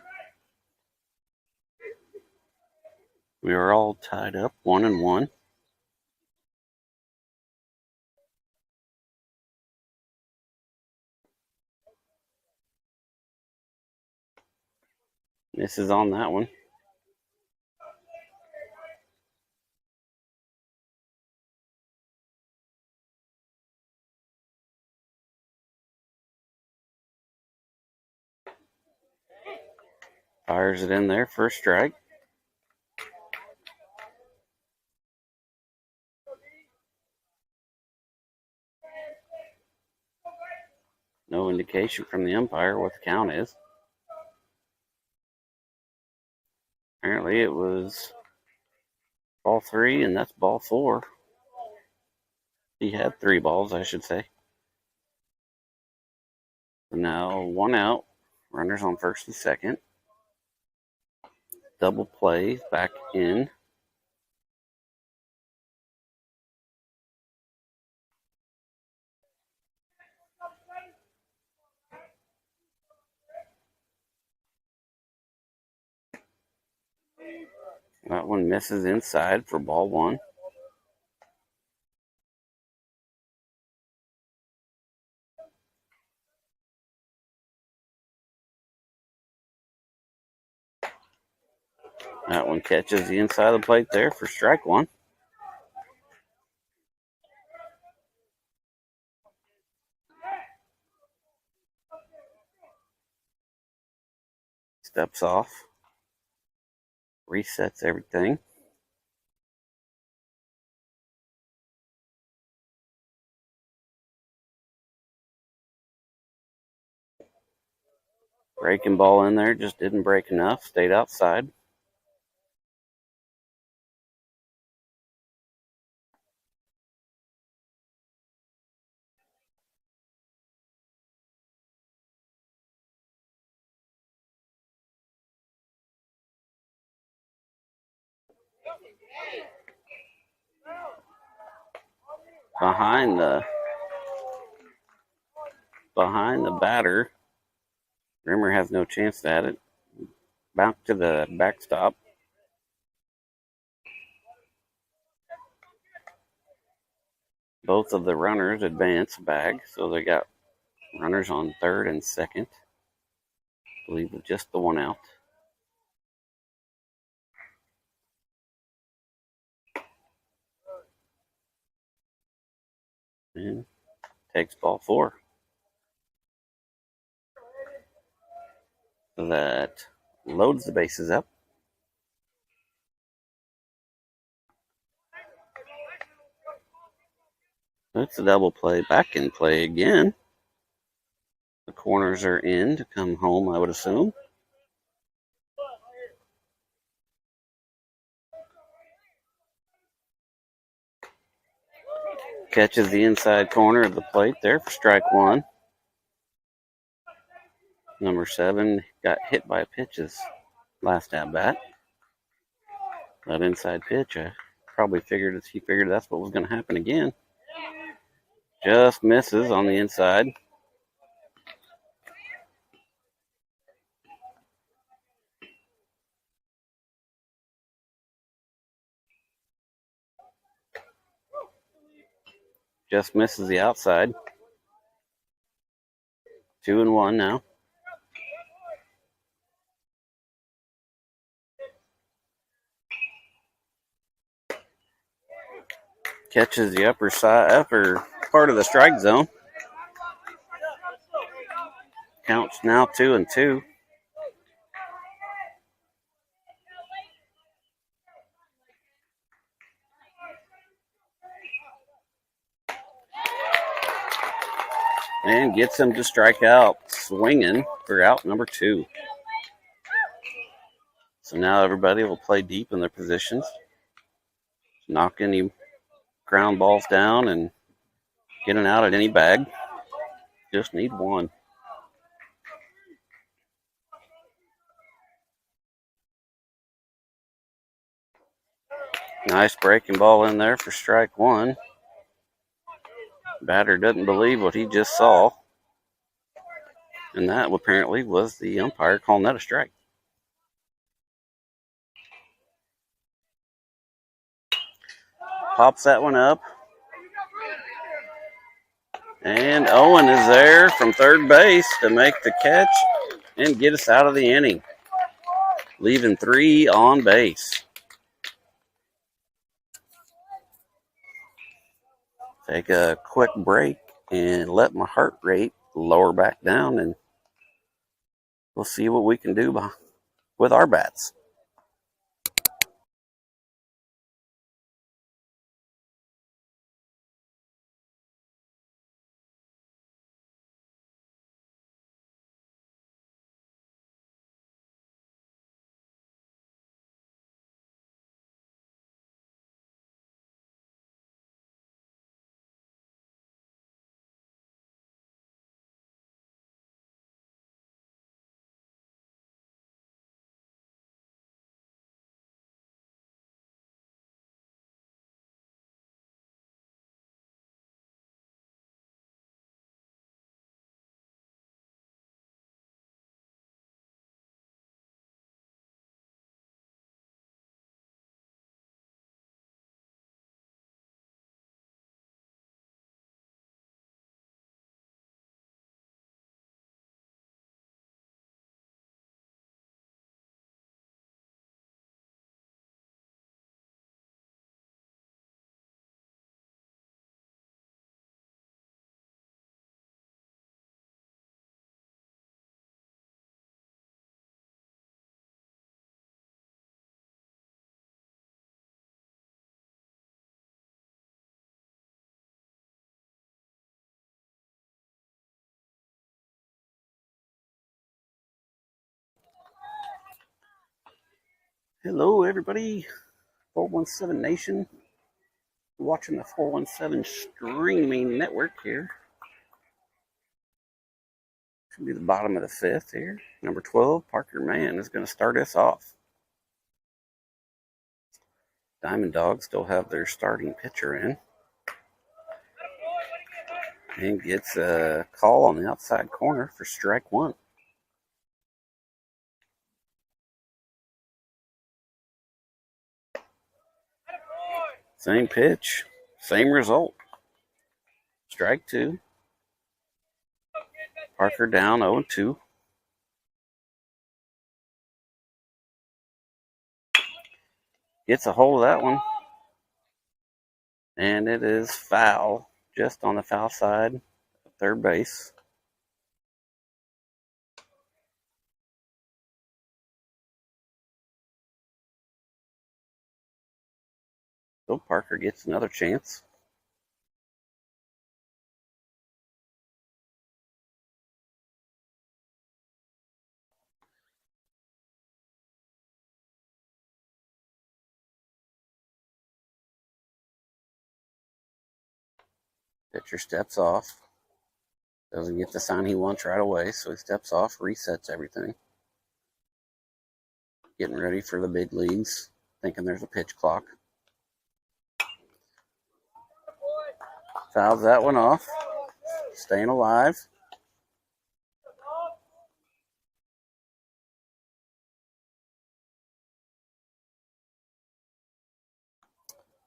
We are all tied up 1-1. Misses on that one. Fires it in there for a strike. No indication from the umpire what the count is. Apparently it was ball 3, and that's ball 4. He had 3 balls, I should say. Now 1 out. Runners on first and second. Double play back in. That one misses inside for ball 1. That one catches the inside of the plate there for strike 1. Steps off. Resets everything. Breaking ball in there, just didn't break enough. Stayed outside. Behind the batter. Rimmer has no chance at it. Back to the backstop. Both of the runners advance back, so they got runners on third and second. I believe with just the 1 out. And takes ball 4. So that loads the bases up. That's a double play. Back in play again. The corners are in to come home, I would assume. Catches the inside corner of the plate there for strike one. Number 7 got hit by a pitch his last at bat. That inside pitch, I probably figured he figured that's what was going to happen again. Just misses on the inside. Just misses the outside. 2-1 now. Catches the upper part of the strike zone. Counts now 2-2. And gets him to strike out, swinging for out number 2. So now everybody will play deep in their positions. Knock any ground balls down and getting out at any bag. Just need one. Nice breaking ball in there for strike one. Batter doesn't believe what he just saw. And that apparently was the umpire calling that a strike. Pops that one up. And Owen is there from third base to make the catch and get us out of the inning, leaving 3 on base. Take a quick break and let my heart rate lower back down, and we'll see what we can do with our bats. Hello, everybody. 417 Nation. Watching the 417 streaming network here. Should be the bottom of the 5th here. Number 12, Parker Mann, is going to start us off. Diamond Dogs still have their starting pitcher in. And gets a call on the outside corner for strike one. Same pitch, same result. Strike two. Parker down 0-2. Gets a hold of that one. And it is foul, just on the foul side of third base. So Parker gets another chance. Pitcher steps off. Doesn't get the sign he wants right away, so he steps off, resets everything. Getting ready for the big leagues, thinking there's a pitch clock. Fouls that one off. Staying alive.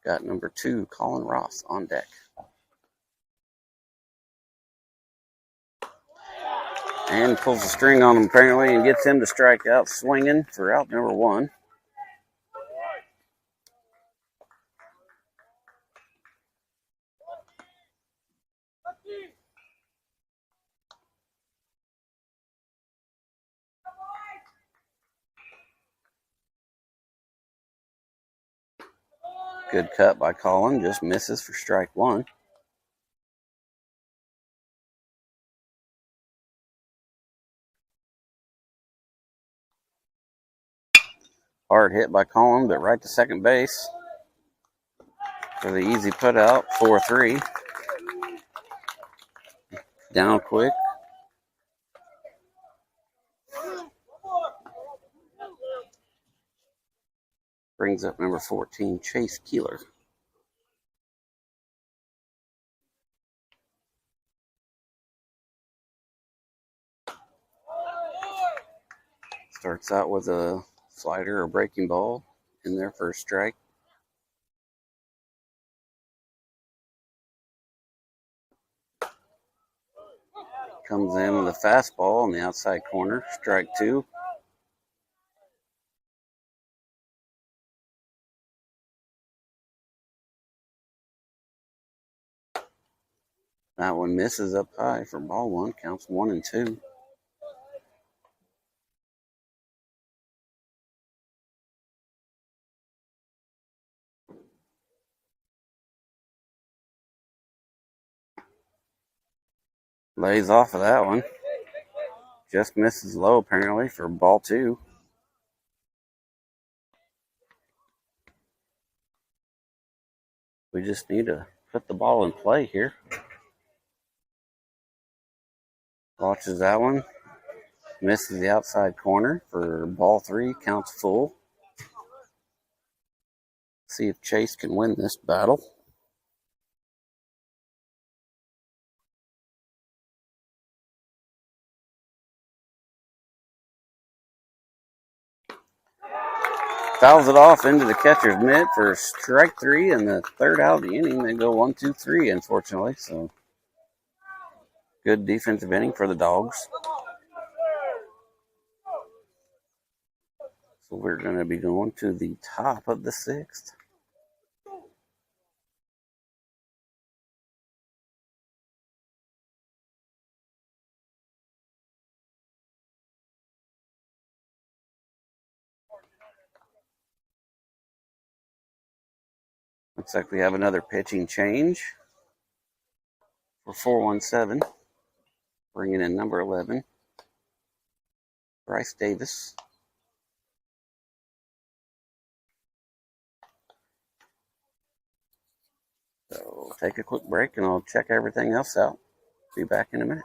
Got number 2, Colin Ross, on deck. And pulls the string on him apparently and gets him to strike out swinging for out number 1. Good cut by Colin, just misses for strike 1. Hard hit by Colin, but right to second base for the easy put out, 4-3. Down quick. Brings up number 14, Chase Keeler. Starts out with a slider or breaking ball in there for a strike. Comes in with a fastball on the outside corner, strike 2. That one misses up high for ball 1, counts 1-2. Lays off of that one. Just misses low apparently for ball 2. We just need to put the ball in play here. Watches that one. Misses the outside corner for ball 3, counts full. See if Chase can win this battle. Fouls it off into the catcher's mitt for strike 3 and the third out of the inning. They go 1-2-3, unfortunately. So good defensive inning for the Dogs. So we're going to be going to the top of the 6th. Looks like we have another pitching change for 417. Bringing in number 11, Bryce Davis. So take a quick break and I'll check everything else out. Be back in a minute.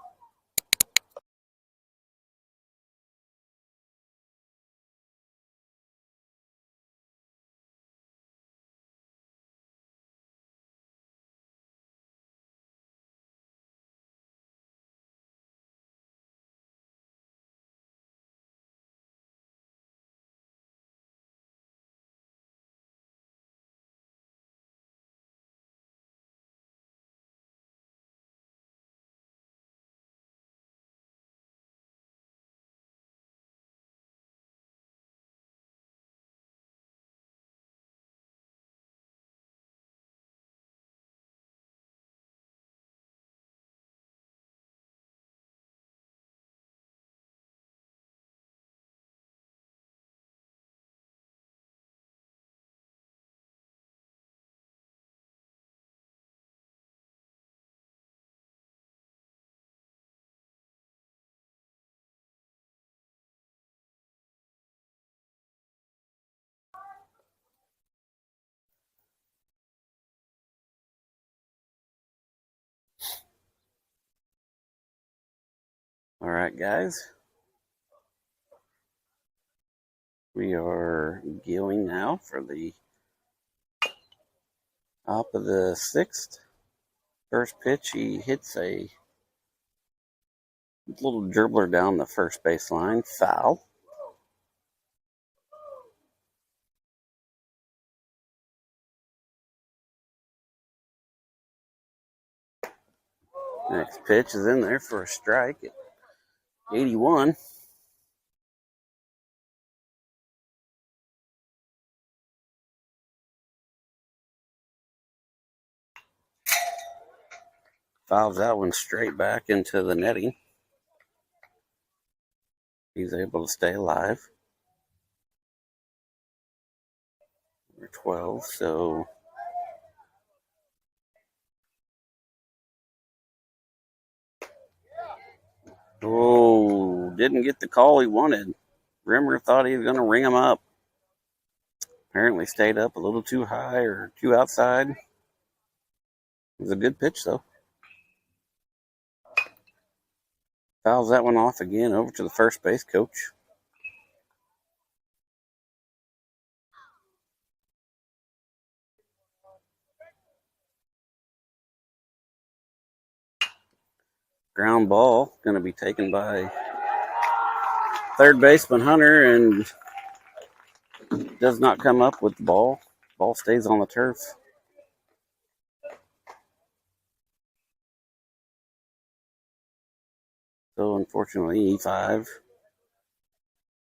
All right, guys. We are going now for the top of the sixth. First pitch, he hits a little dribbler down the first baseline. Foul. Next pitch is in there for a strike at 81. Fouls that one straight back into the netting. He's able to stay alive. Number 12, so didn't get the call he wanted. Rimmer thought he was going to ring him up. Apparently stayed up a little too high or too outside. It was a good pitch, though. Fouls that one off again over to the first base coach. Ground ball going to be taken by third baseman Hunter and does not come up with the ball. Ball stays on the turf. So unfortunately, E5.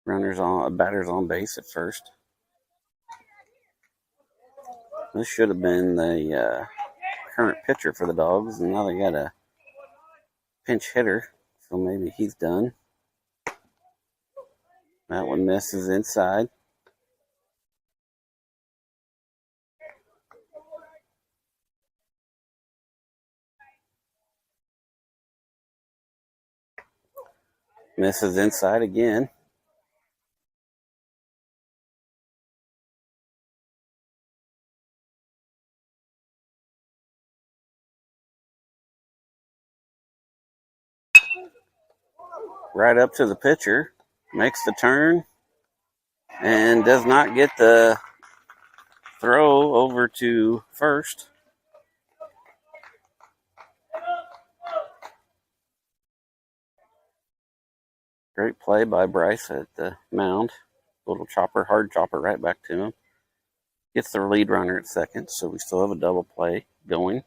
Batters on base at first. This should have been the current pitcher for the Dogs, and now they got a pinch hitter, so maybe he's done. That one misses inside. Misses inside again. Right up to the pitcher. Makes the turn. And does not get the throw over to first. Great play by Bryce at the mound. Little chopper, hard chopper right back to him. Gets the lead runner at second, so we still have a double play going.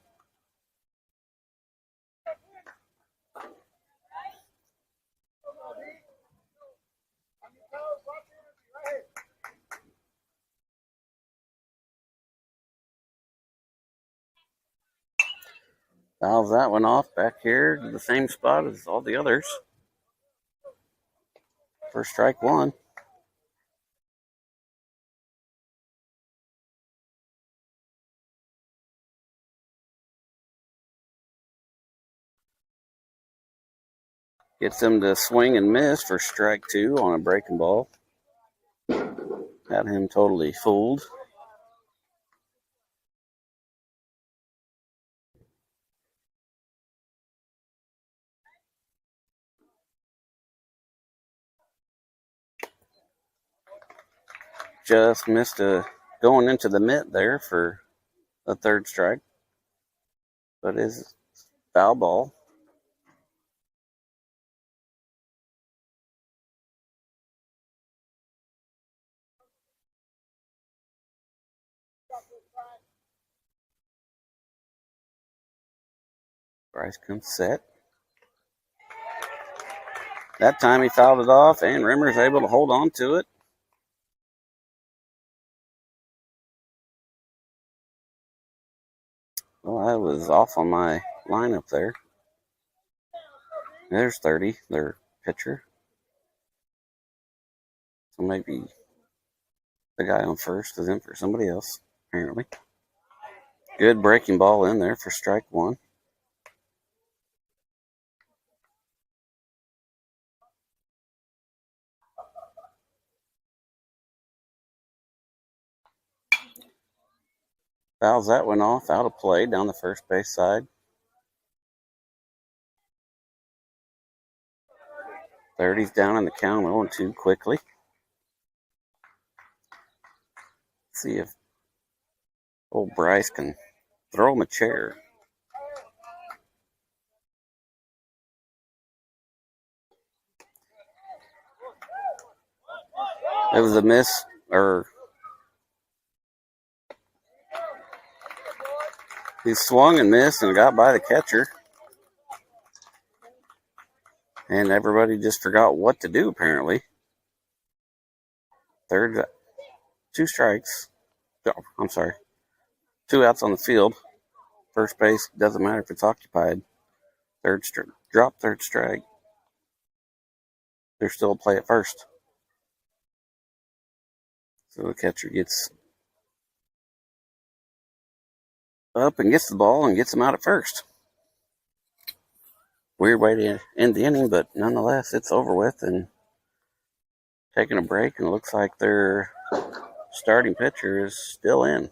Fouls that one off back here to the same spot as all the others. For strike one. Gets him to swing and miss for strike two on a breaking ball. Had him totally fooled. Just missed going into the mitt there for a third strike. But is foul ball. Bryce comes set. That time he fouled it off, and Rimmer's able to hold on to it. Well, I was off on my lineup there. There's 30, their pitcher. So maybe the guy on first is in for somebody else, apparently. Good breaking ball in there for strike one. Fouls that one off, out of play down the first base side. 30's down in the count, 0-2 quickly. See if old Bryce can throw him a chair. It was a miss, or he swung and missed and got by the catcher. And everybody just forgot what to do, apparently. Third, 2 strikes. Oh, I'm sorry. 2 outs on the field. First base, doesn't matter if it's occupied. Drop third strike. There's still a play at first. So the catcher gets up and gets the ball and gets him out at first. Weird way to end the inning, but nonetheless, it's over with and taking a break, and it looks like their starting pitcher is still in.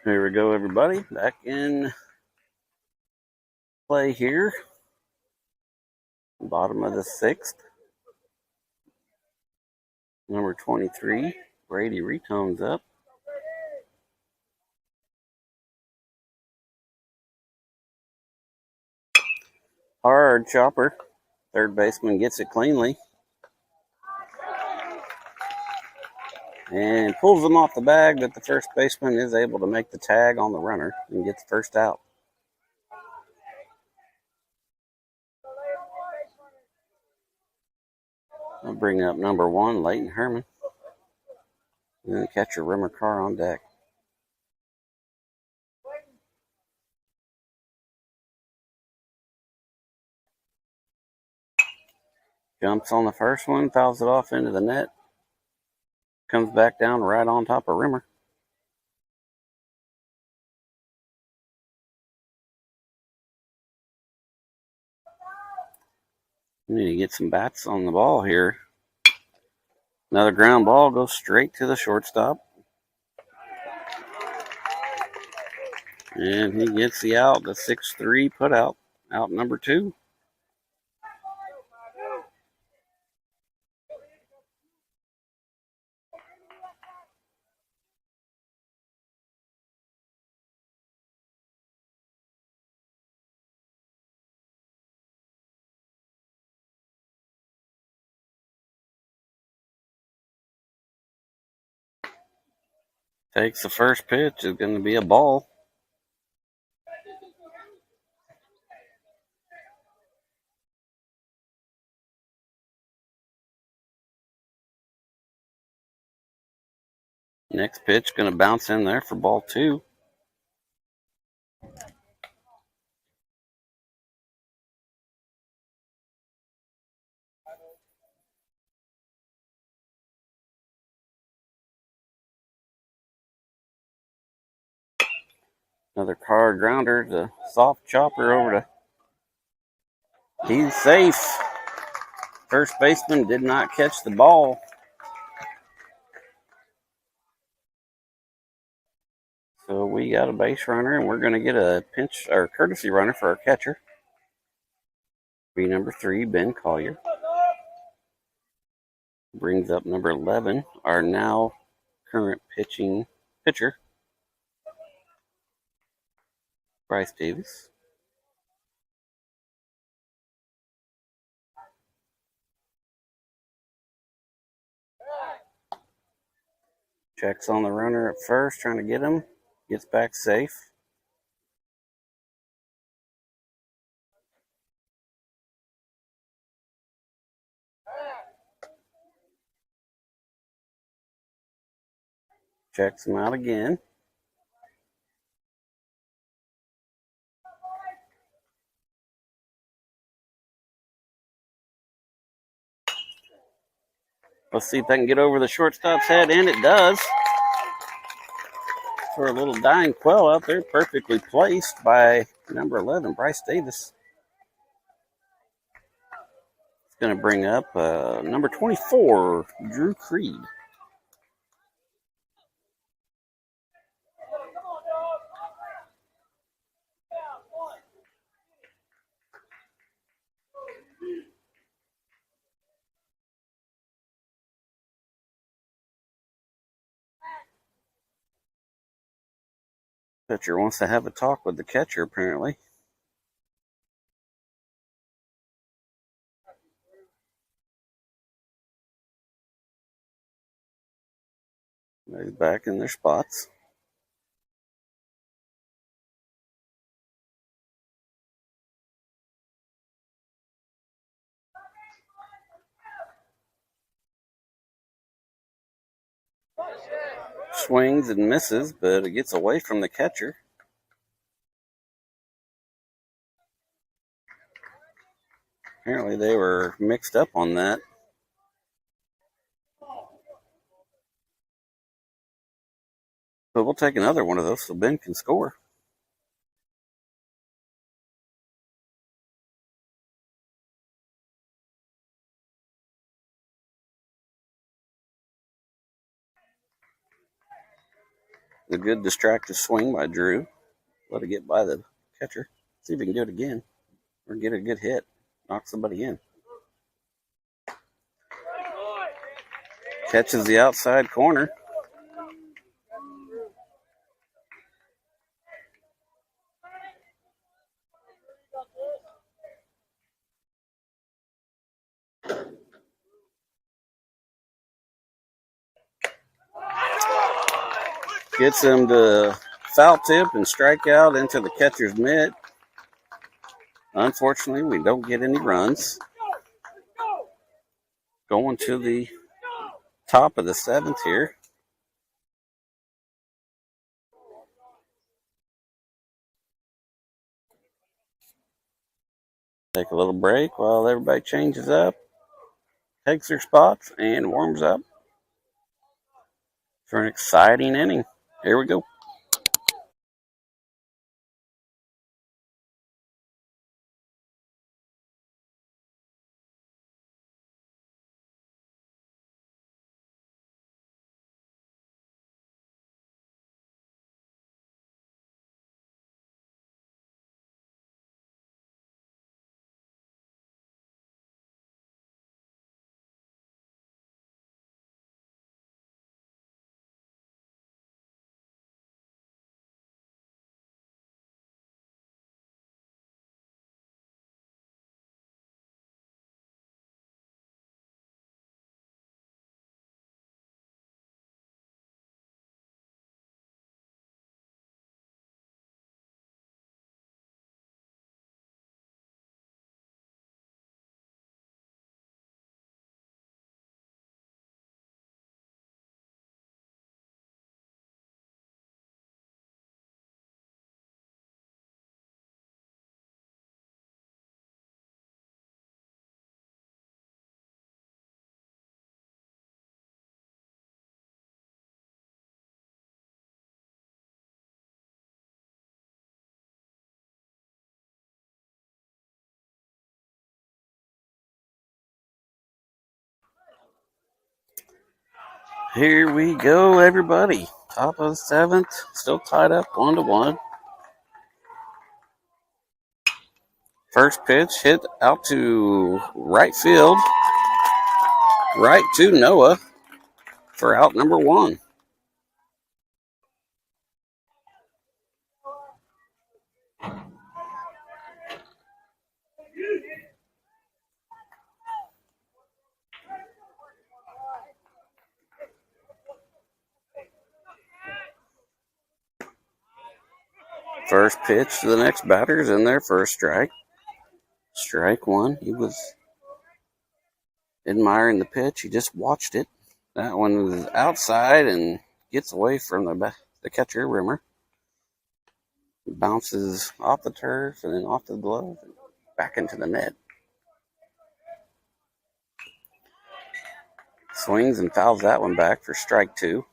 Here we go, everybody. Back in play here. Bottom of the 6th. Number 23, Brady Retone's up. Hard chopper. Third baseman gets it cleanly. And pulls him off the bag, but the first baseman is able to make the tag on the runner and gets the first out. I'll bring up number 1, Leighton Herman. And then catcher Rimmer Carr on deck. Jumps on the first one, fouls it off into the net. Comes back down right on top of Rimmer. We need to get some bats on the ball here. Another ground ball goes straight to the shortstop. And he gets the out, the 6-3 put out number 2. Takes the first pitch, is going to be a ball. Next pitch going to bounce in there for ball 2. Another Carr grounder, the soft chopper over to. He's safe. First baseman did not catch the ball. So we got a base runner, and we're going to get a pinch or courtesy runner for our catcher. Be number 3, Ben Collier. Brings up number 11, our now current pitcher, Bryce Davis. Checks on the runner at first, trying to get him. Gets back safe. Checks him out again. Let's see if I can get over the shortstop's head, and it does. For a little dying quell out there, perfectly placed by number 11, Bryce Davis. It's going to bring up number 24, Drew Creed. Pitcher wants to have a talk with the catcher, apparently. They're back in their spots. Swings and misses, but it gets away from the catcher. Apparently they were mixed up on that. But we'll take another one of those so Ben can score. A good distracted swing by Drew. Let it get by the catcher. See if he can do it again. Or get a good hit. Knock somebody in. Catches the outside corner. Gets him to foul tip and strike out into the catcher's mitt. Unfortunately, we don't get any runs. Going to the top of the 7th here. Take a little break while everybody changes up, takes their spots, and warms up for an exciting inning. Here we go. Here we go, everybody. Top of the 7th, still tied up 1-1. First pitch hit out to right field, right to Noah for out number 1. First pitch to the next batter's in there for a strike. Strike one. He was admiring the pitch. He just watched it. That one was outside and gets away from the catcher, Rimmer. Bounces off the turf and then off the glove and back into the net. Swings and fouls that one back for strike two.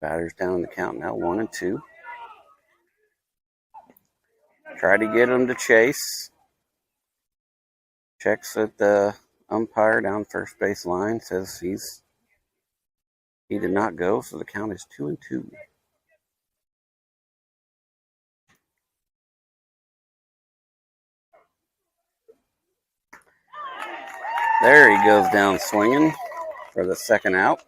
Batters down the count now, 1-2. Try to get him to chase. Checks at the umpire down first base line. Says he did not go, so the count is 2-2. There he goes down swinging for the second out.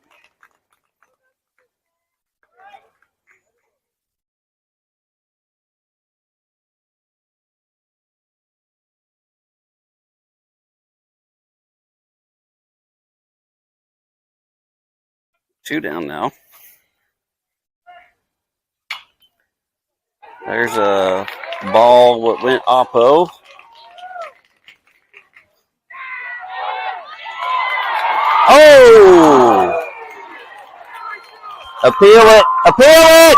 Two down now. There's a ball that went oppo. Oh! Appeal it! Appeal it!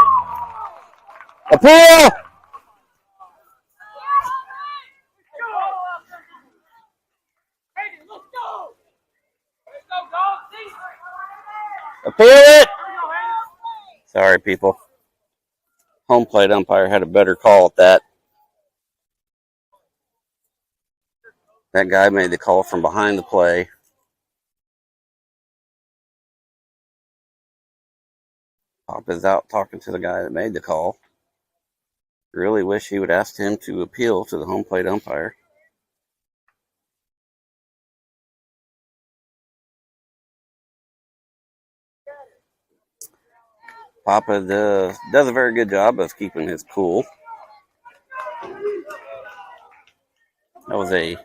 Appeal! Appeal it! Sorry, people. Home plate umpire had a better call at that. That guy made the call from behind the play. Pop is out talking to the guy that made the call. Really wish he would ask him to appeal to the home plate umpire. Papa does a very good job of keeping his cool. That was a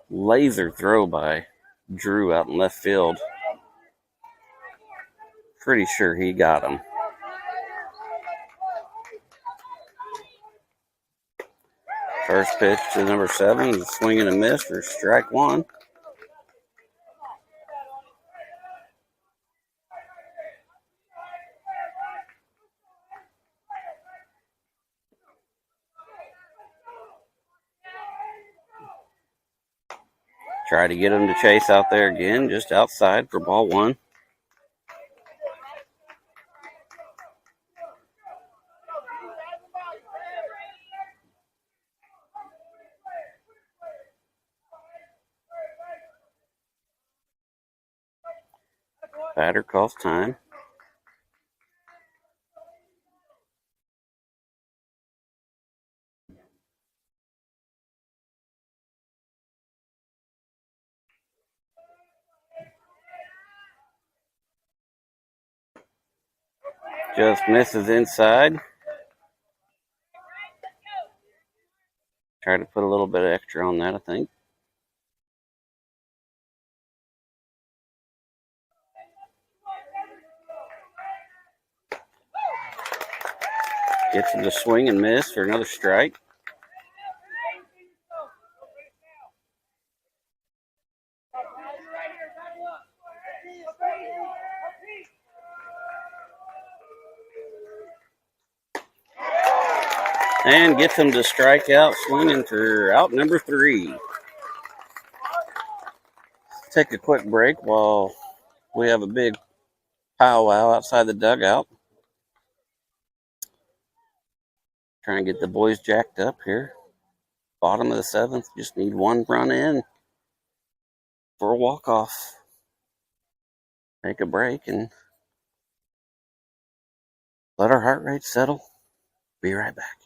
laser throw by Drew out in left field. Pretty sure he got him. First pitch to number 7 is a swing and a miss for strike one. Try to get him to chase out there again, just outside for ball one. Batter calls time. Just misses inside. Try to put a little bit of extra on that, I think. Gets him to swing and miss for another strike. And gets him to strike out, swinging for out number 3. Take a quick break while we have a big powwow outside the dugout. Trying to get the boys jacked up here. Bottom of the 7th, just need one run in for a walk-off. Take a break and let our heart rate settle. Be right back.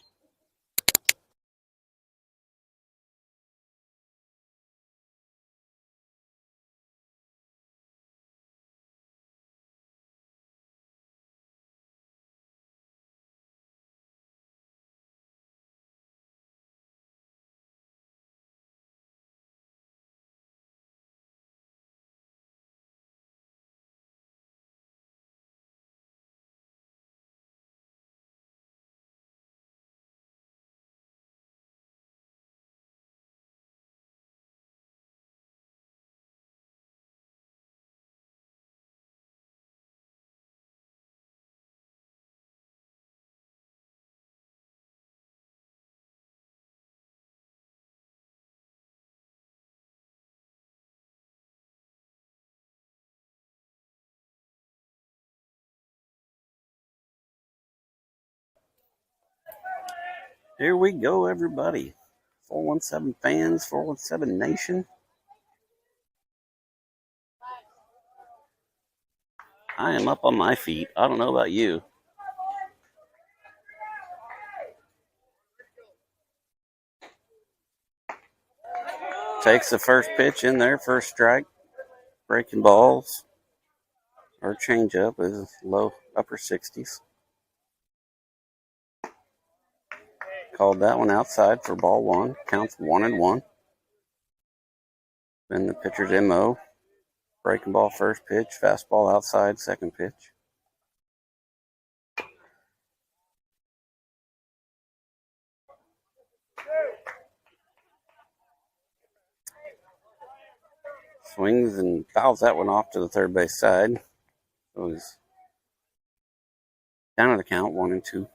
Here we go, everybody. 417 fans, 417 Nation. I am up on my feet. I don't know about you. Takes the first pitch in there, first strike. Breaking balls. Or change up is low, upper 60s. Called that one outside for ball one. Counts 1-1. Then the pitcher's MO. Breaking ball first pitch. Fastball outside second pitch. Swings and fouls that one off to the third base side. So he's down to the count, 1-2.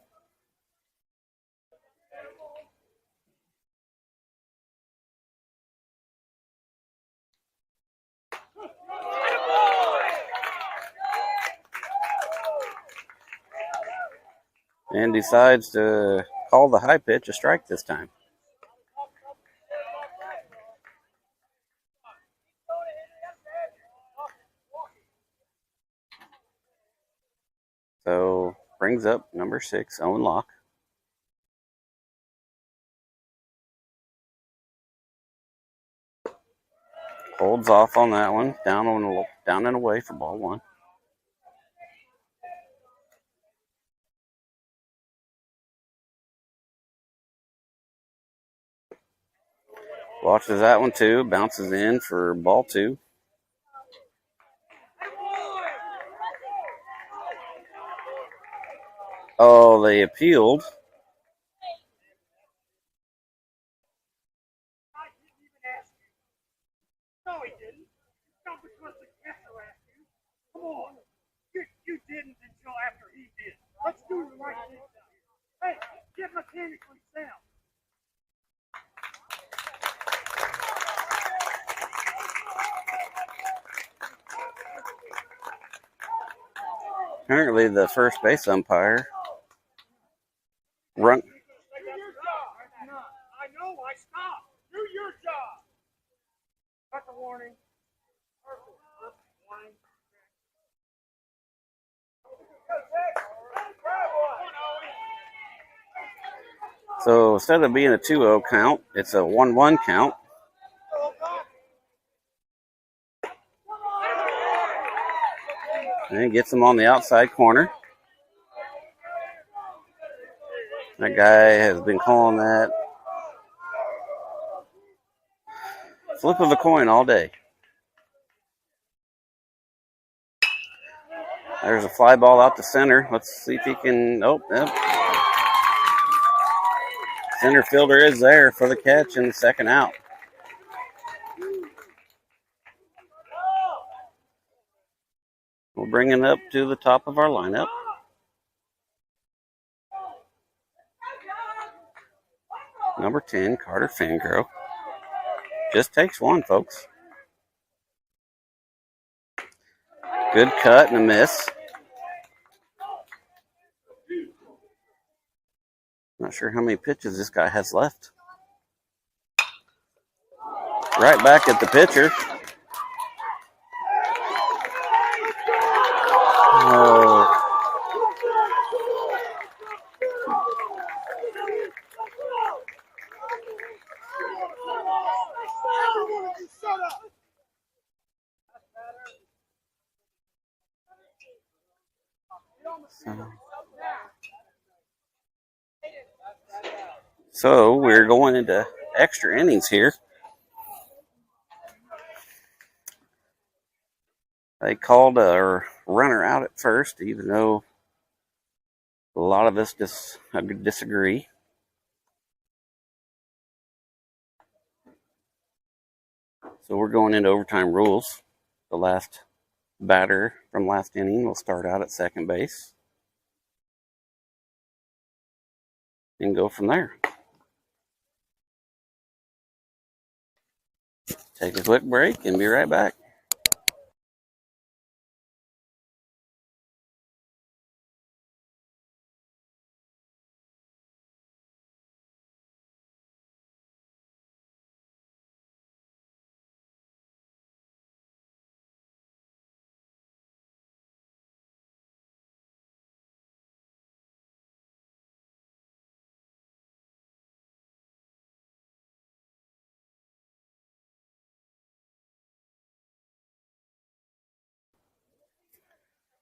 And decides to call the high pitch a strike this time. So brings up number 6, Owen Locke. Holds off on that one, down and away for ball one. Watches that one too, bounces in for ball two. Oh, they appealed. No, he didn't. Not because the catcher asked you. Come on. You didn't until after he did. Let's do the right thing. Hey, get mechanically sound. Apparently the first base umpire run. Do your job. I know, I stopped. Do your job. Cut the warning. Perfect warning. So instead of being a 2-0 count, it's a 1-1 count. And gets him on the outside corner. That guy has been calling that flip of a coin all day. There's a fly ball out to center. Let's see if he can. Oh, yep. Center fielder is there for the catch in the second out. We'll bring it up to the top of our lineup. Number 10, Carter Fangro. Just takes one, folks. Good cut and a miss. Not sure how many pitches this guy has left. Right back at the pitcher. Oh. So we're going into extra innings here. They called a runner out at first, even though a lot of us disagree. So we're going into overtime rules. The last batter from last inning will start out at second base and go from there. Take a quick break and be right back.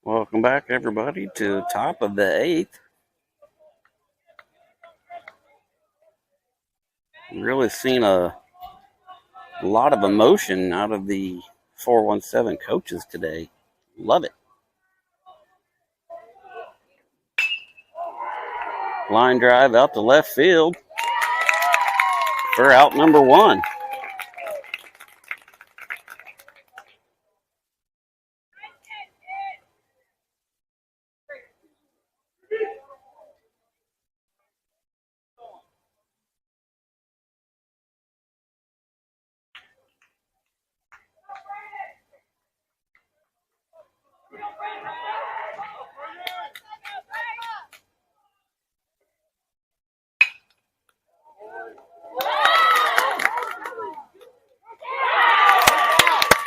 Welcome back, everybody, to top of the eighth. Really seen a lot of emotion out of the 417 coaches today. Love it. Line drive out to left field for out number one.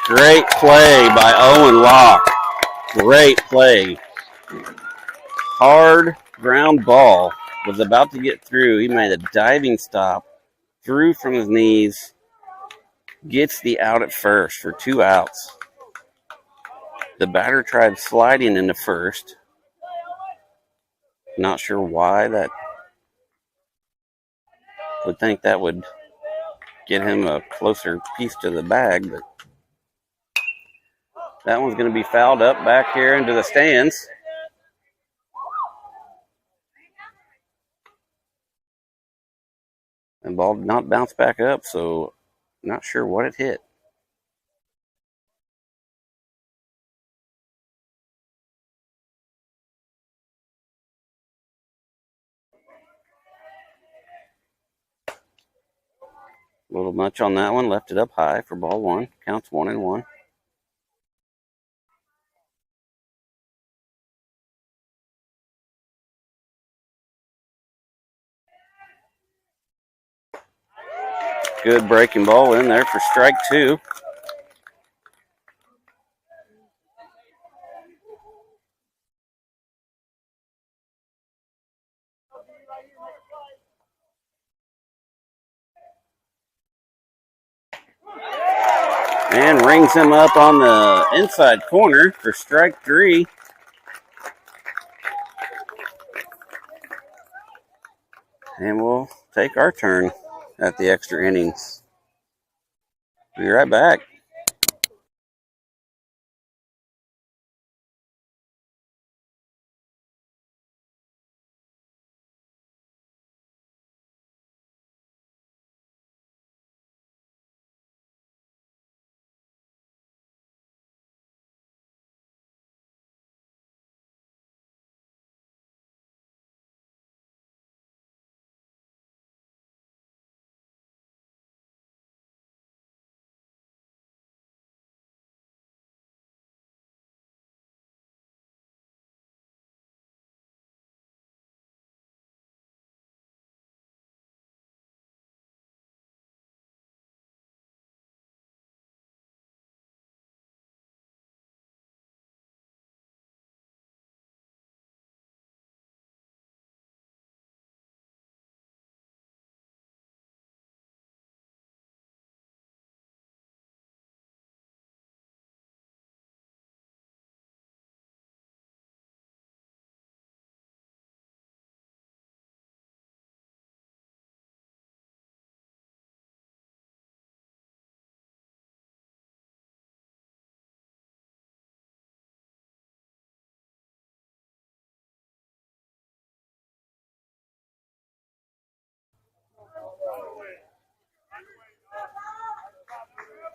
Great play by Owen Locke. Great play. Hard ground ball. Was about to get through. He made a diving stop, threw from his knees, gets the out at first for 2 outs. The batter tried sliding into first. Not sure why. That would think that would get him a closer piece to the bag, but that one's going to be fouled up back here into the stands. And ball did not bounce back up, so not sure what it hit. A little much on that one. Left it up high for ball one. Counts 1-1. Good breaking ball in there for strike two. And rings him up on the inside corner for strike three. And we'll take our turn at the extra innings. Be right back.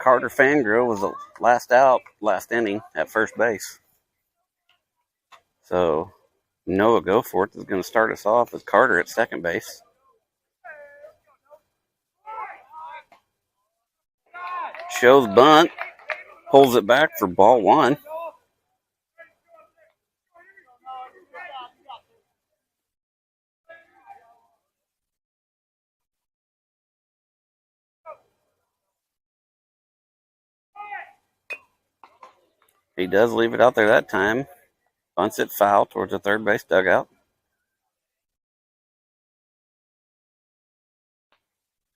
Carter Fangirl was the last out, last inning at first base. So Noah Goforth is going to start us off with Carter at second base. Shows bunt, pulls it back for ball one. He does leave it out there that time. Bunts it foul towards the third base dugout.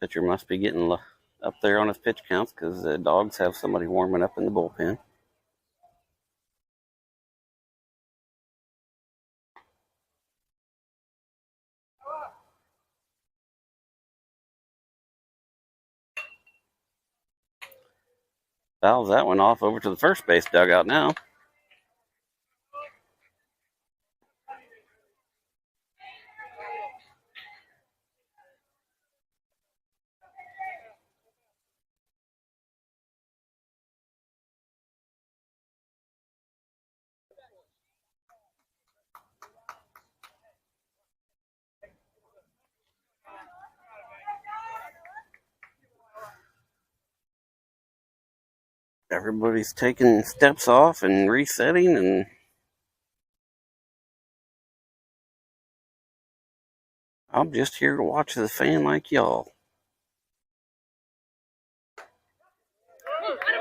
Pitcher must be getting up there on his pitch counts because the Dogs have somebody warming up in the bullpen. Fouls that one off over to the first base dugout now. Everybody's taking steps off and resetting, and I'm just here to watch the fan like y'all.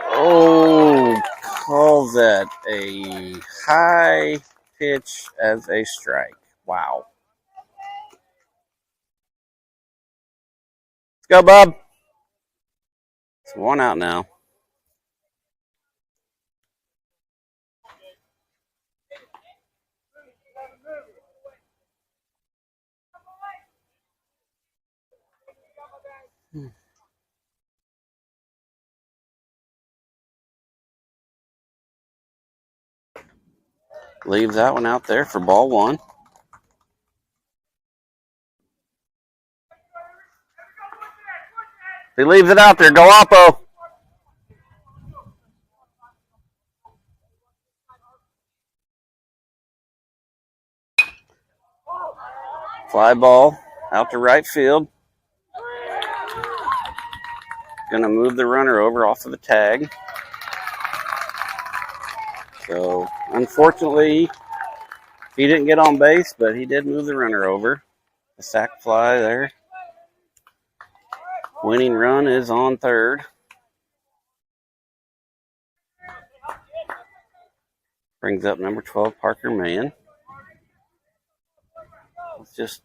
Oh, calls that a high pitch as a strike. Wow. Let's go, Bob. It's 1 out now. Leaves that one out there for ball 1. He leaves it out there. Go Oppo. Fly ball out to right field. Gonna move the runner over off of the tag. So unfortunately, he didn't get on base, but he did move the runner over. The sac fly there. Winning run is on third. Brings up number 12, Parker Mann. Let's just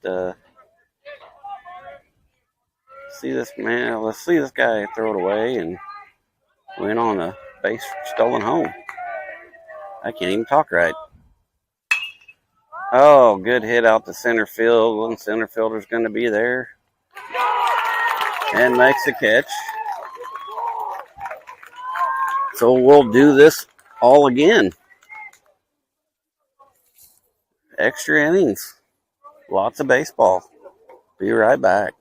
see this man. Let's see this guy throw it away and win on a base stolen home. I can't even talk right. Oh, good hit out to center field. One center fielder's going to be there and makes a catch. So we'll do this all again. Extra innings. Lots of baseball. Be right back.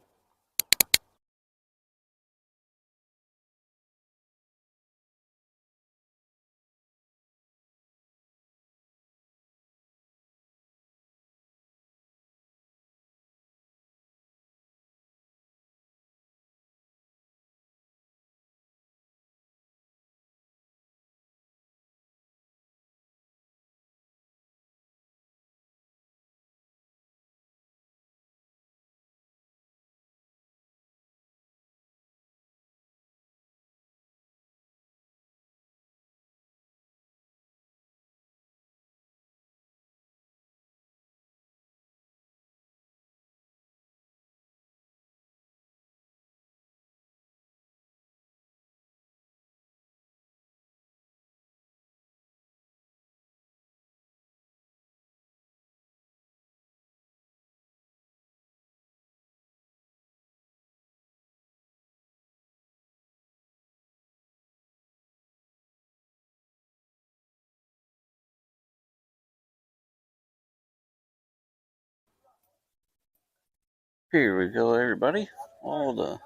Here we go, everybody. All the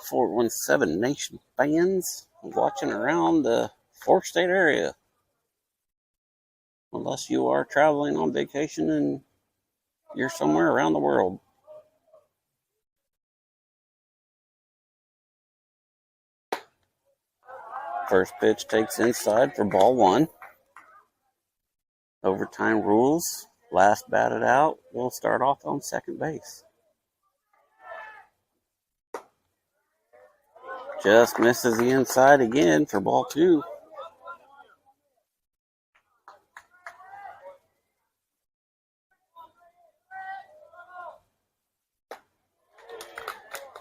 417 Nation fans watching around the 4-state area. Unless you are traveling on vacation and you're somewhere around the world. First pitch takes inside for ball 1. Overtime rules. Last batted out will start off on second base. Just misses the inside again for ball 2.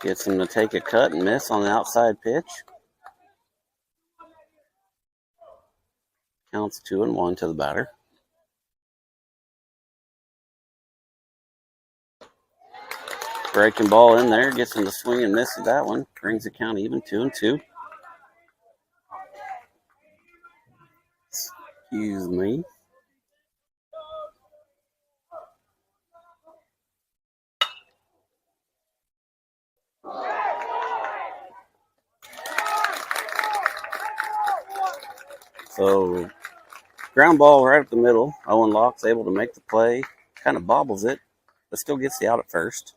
Gets him to take a cut and miss on the outside pitch. Counts 2-1 to the batter. Breaking ball in there, gets him to swing and misses that one. Brings the count even, 2-2. Excuse me. So, ground ball right up the middle. Owen Locke's able to make the play. Kind of bobbles it, but still gets the out at first.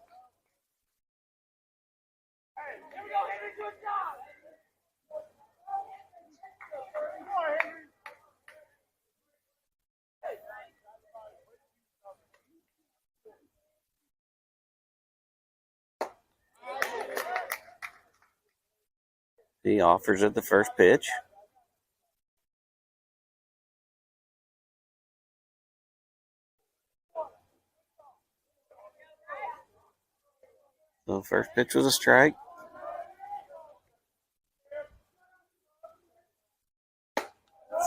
He offers it the first pitch. So first pitch was a strike.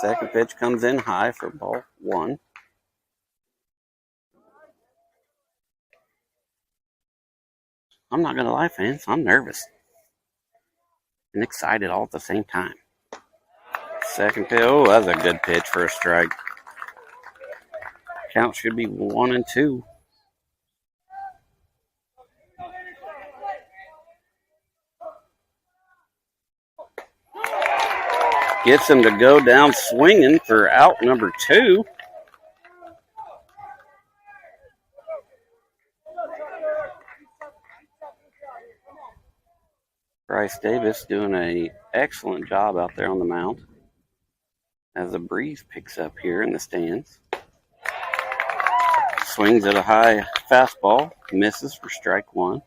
Second pitch comes in high for ball one. I'm not going to lie, fans. I'm nervous and excited all at the same time. Second pitch. Oh, that's a good pitch for a strike. Count should be 1-2. Gets him to go down swinging for out number 2. Bryce Davis doing an excellent job out there on the mound as the breeze picks up here in the stands. Swings at a high fastball, misses for strike 1.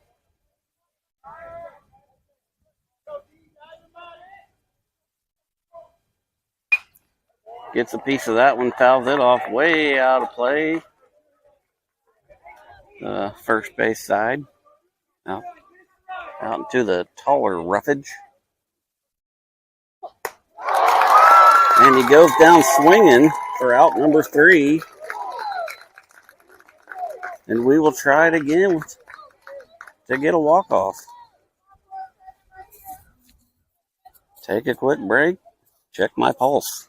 Gets a piece of that one, fouls it off way out of play. First base side. Out into the taller roughage. And he goes down swinging for out number 3. And we will try it again to get a walk-off. Take a quick break. Check my pulse.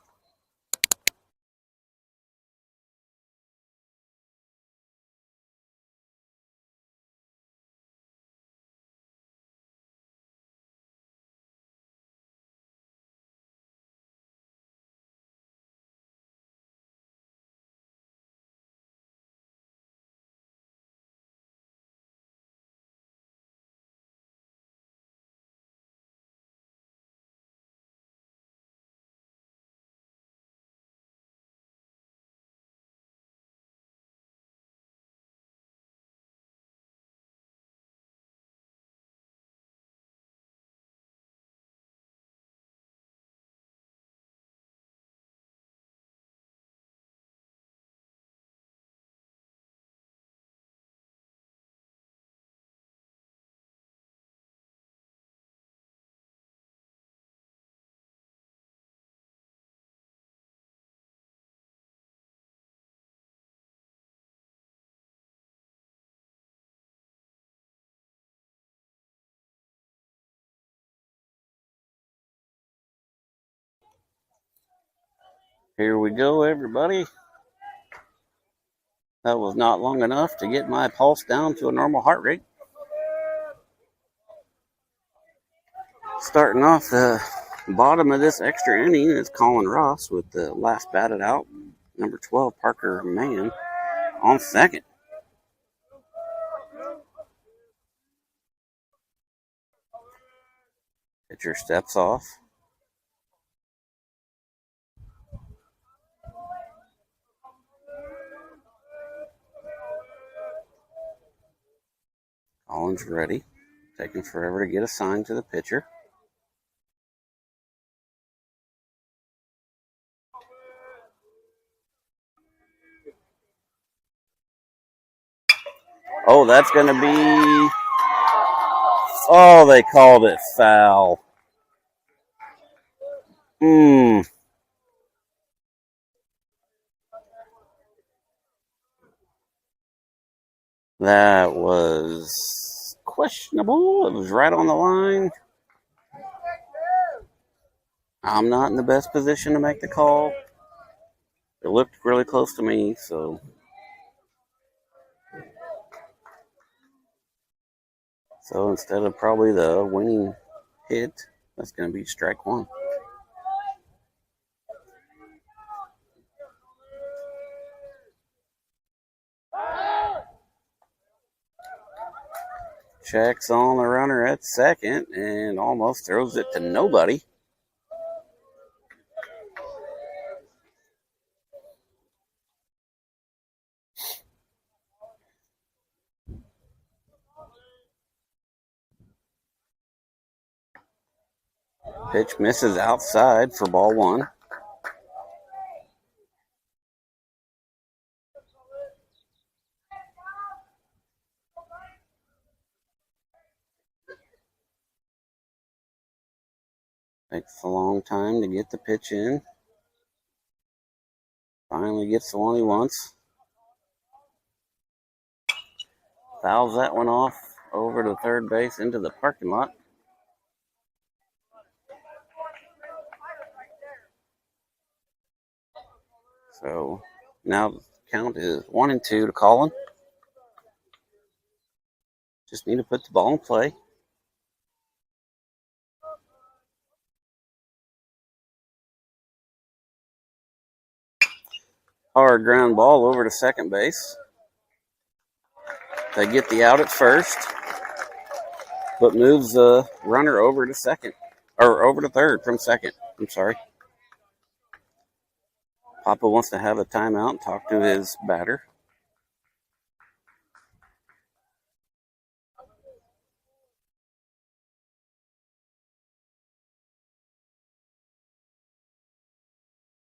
Here we go, everybody. That was not long enough to get my pulse down to a normal heart rate. Starting off the bottom of this extra inning is Colin Ross with the last batted out. Number 12, Parker Mann, on second. Pitcher steps off. Colin's ready. Taking forever to get assigned to the pitcher. Oh, that's going to be... Oh, they called it foul. That was questionable. It was right on the line. I'm not in the best position to make the call. It looked really close to me, so instead of probably the winning hit, that's going to be strike one. Checks on the runner at second and almost throws it to nobody. Pitch misses outside for ball one. Takes a long time to get the pitch in. Finally gets the one he wants. Fouls that one off over to third base into the parking lot. So now the count is 1-2 to Colin. Just need to put the ball in play. Hard ground ball over to second base. They get the out at first, but moves the runner over to second, or over to third from second. I'm sorry. Papa wants to have a timeout and talk to his batter.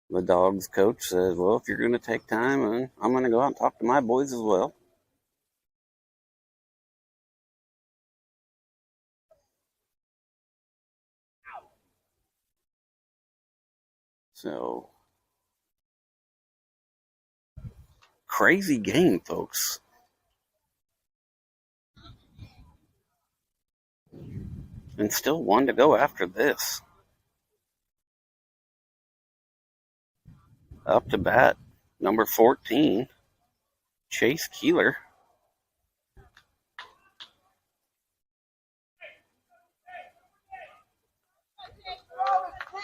The Dogs coach says, well, if you're going to take time, I'm going to go out and talk to my boys as well. So, crazy game, folks. And still one to go after this. Up to bat, number 14, Chase Keeler.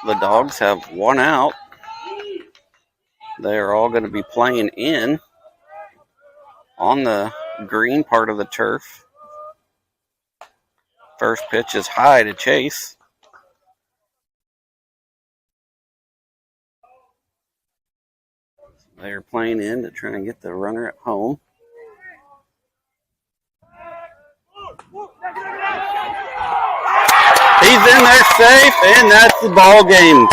The Dogs have one out. They are all going to be playing in on the green part of the turf. First pitch is high to Chase. They're playing in to try and get the runner at home. He's in there safe, and that's the ball game.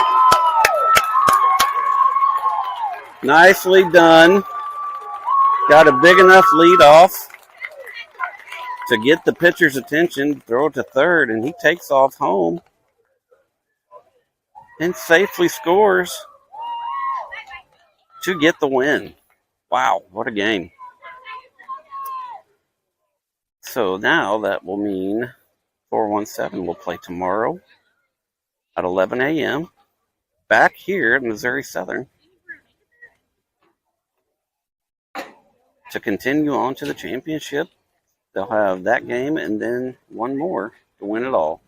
Nicely done. Got a big enough lead off to get the pitcher's attention, throw it to third, and he takes off home and safely scores to get the win. Wow, what a game. So now that will mean 417 will play tomorrow at 11 a.m. back here at Missouri Southern to continue on to the championship. They'll have that game and then one more to win it all.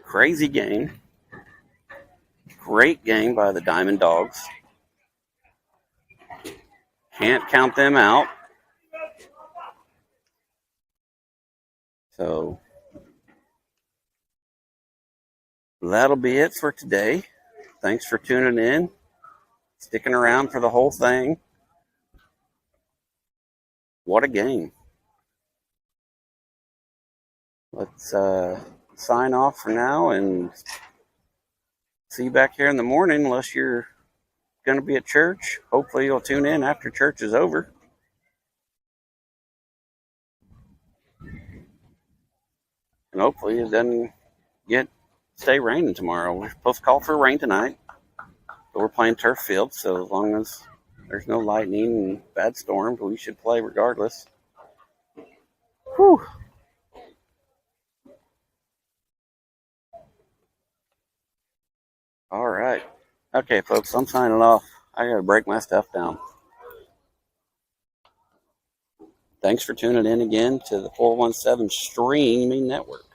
Crazy game. Great game by the Diamond Dogs. Can't count them out. So that'll be it for today. Thanks for tuning in, sticking around for the whole thing. What a game. Let's sign off for now and see you back here in the morning unless you're going to be at church. Hopefully you'll tune in after church is over. And hopefully it doesn't stay raining tomorrow. We're supposed to call for rain tonight, but we're playing turf field, so as long as there's no lightning and bad storms, we should play regardless. Whew. All right. Okay, folks, I'm signing off. I gotta break my stuff down. Thanks for tuning in again to the 417 Streaming Network.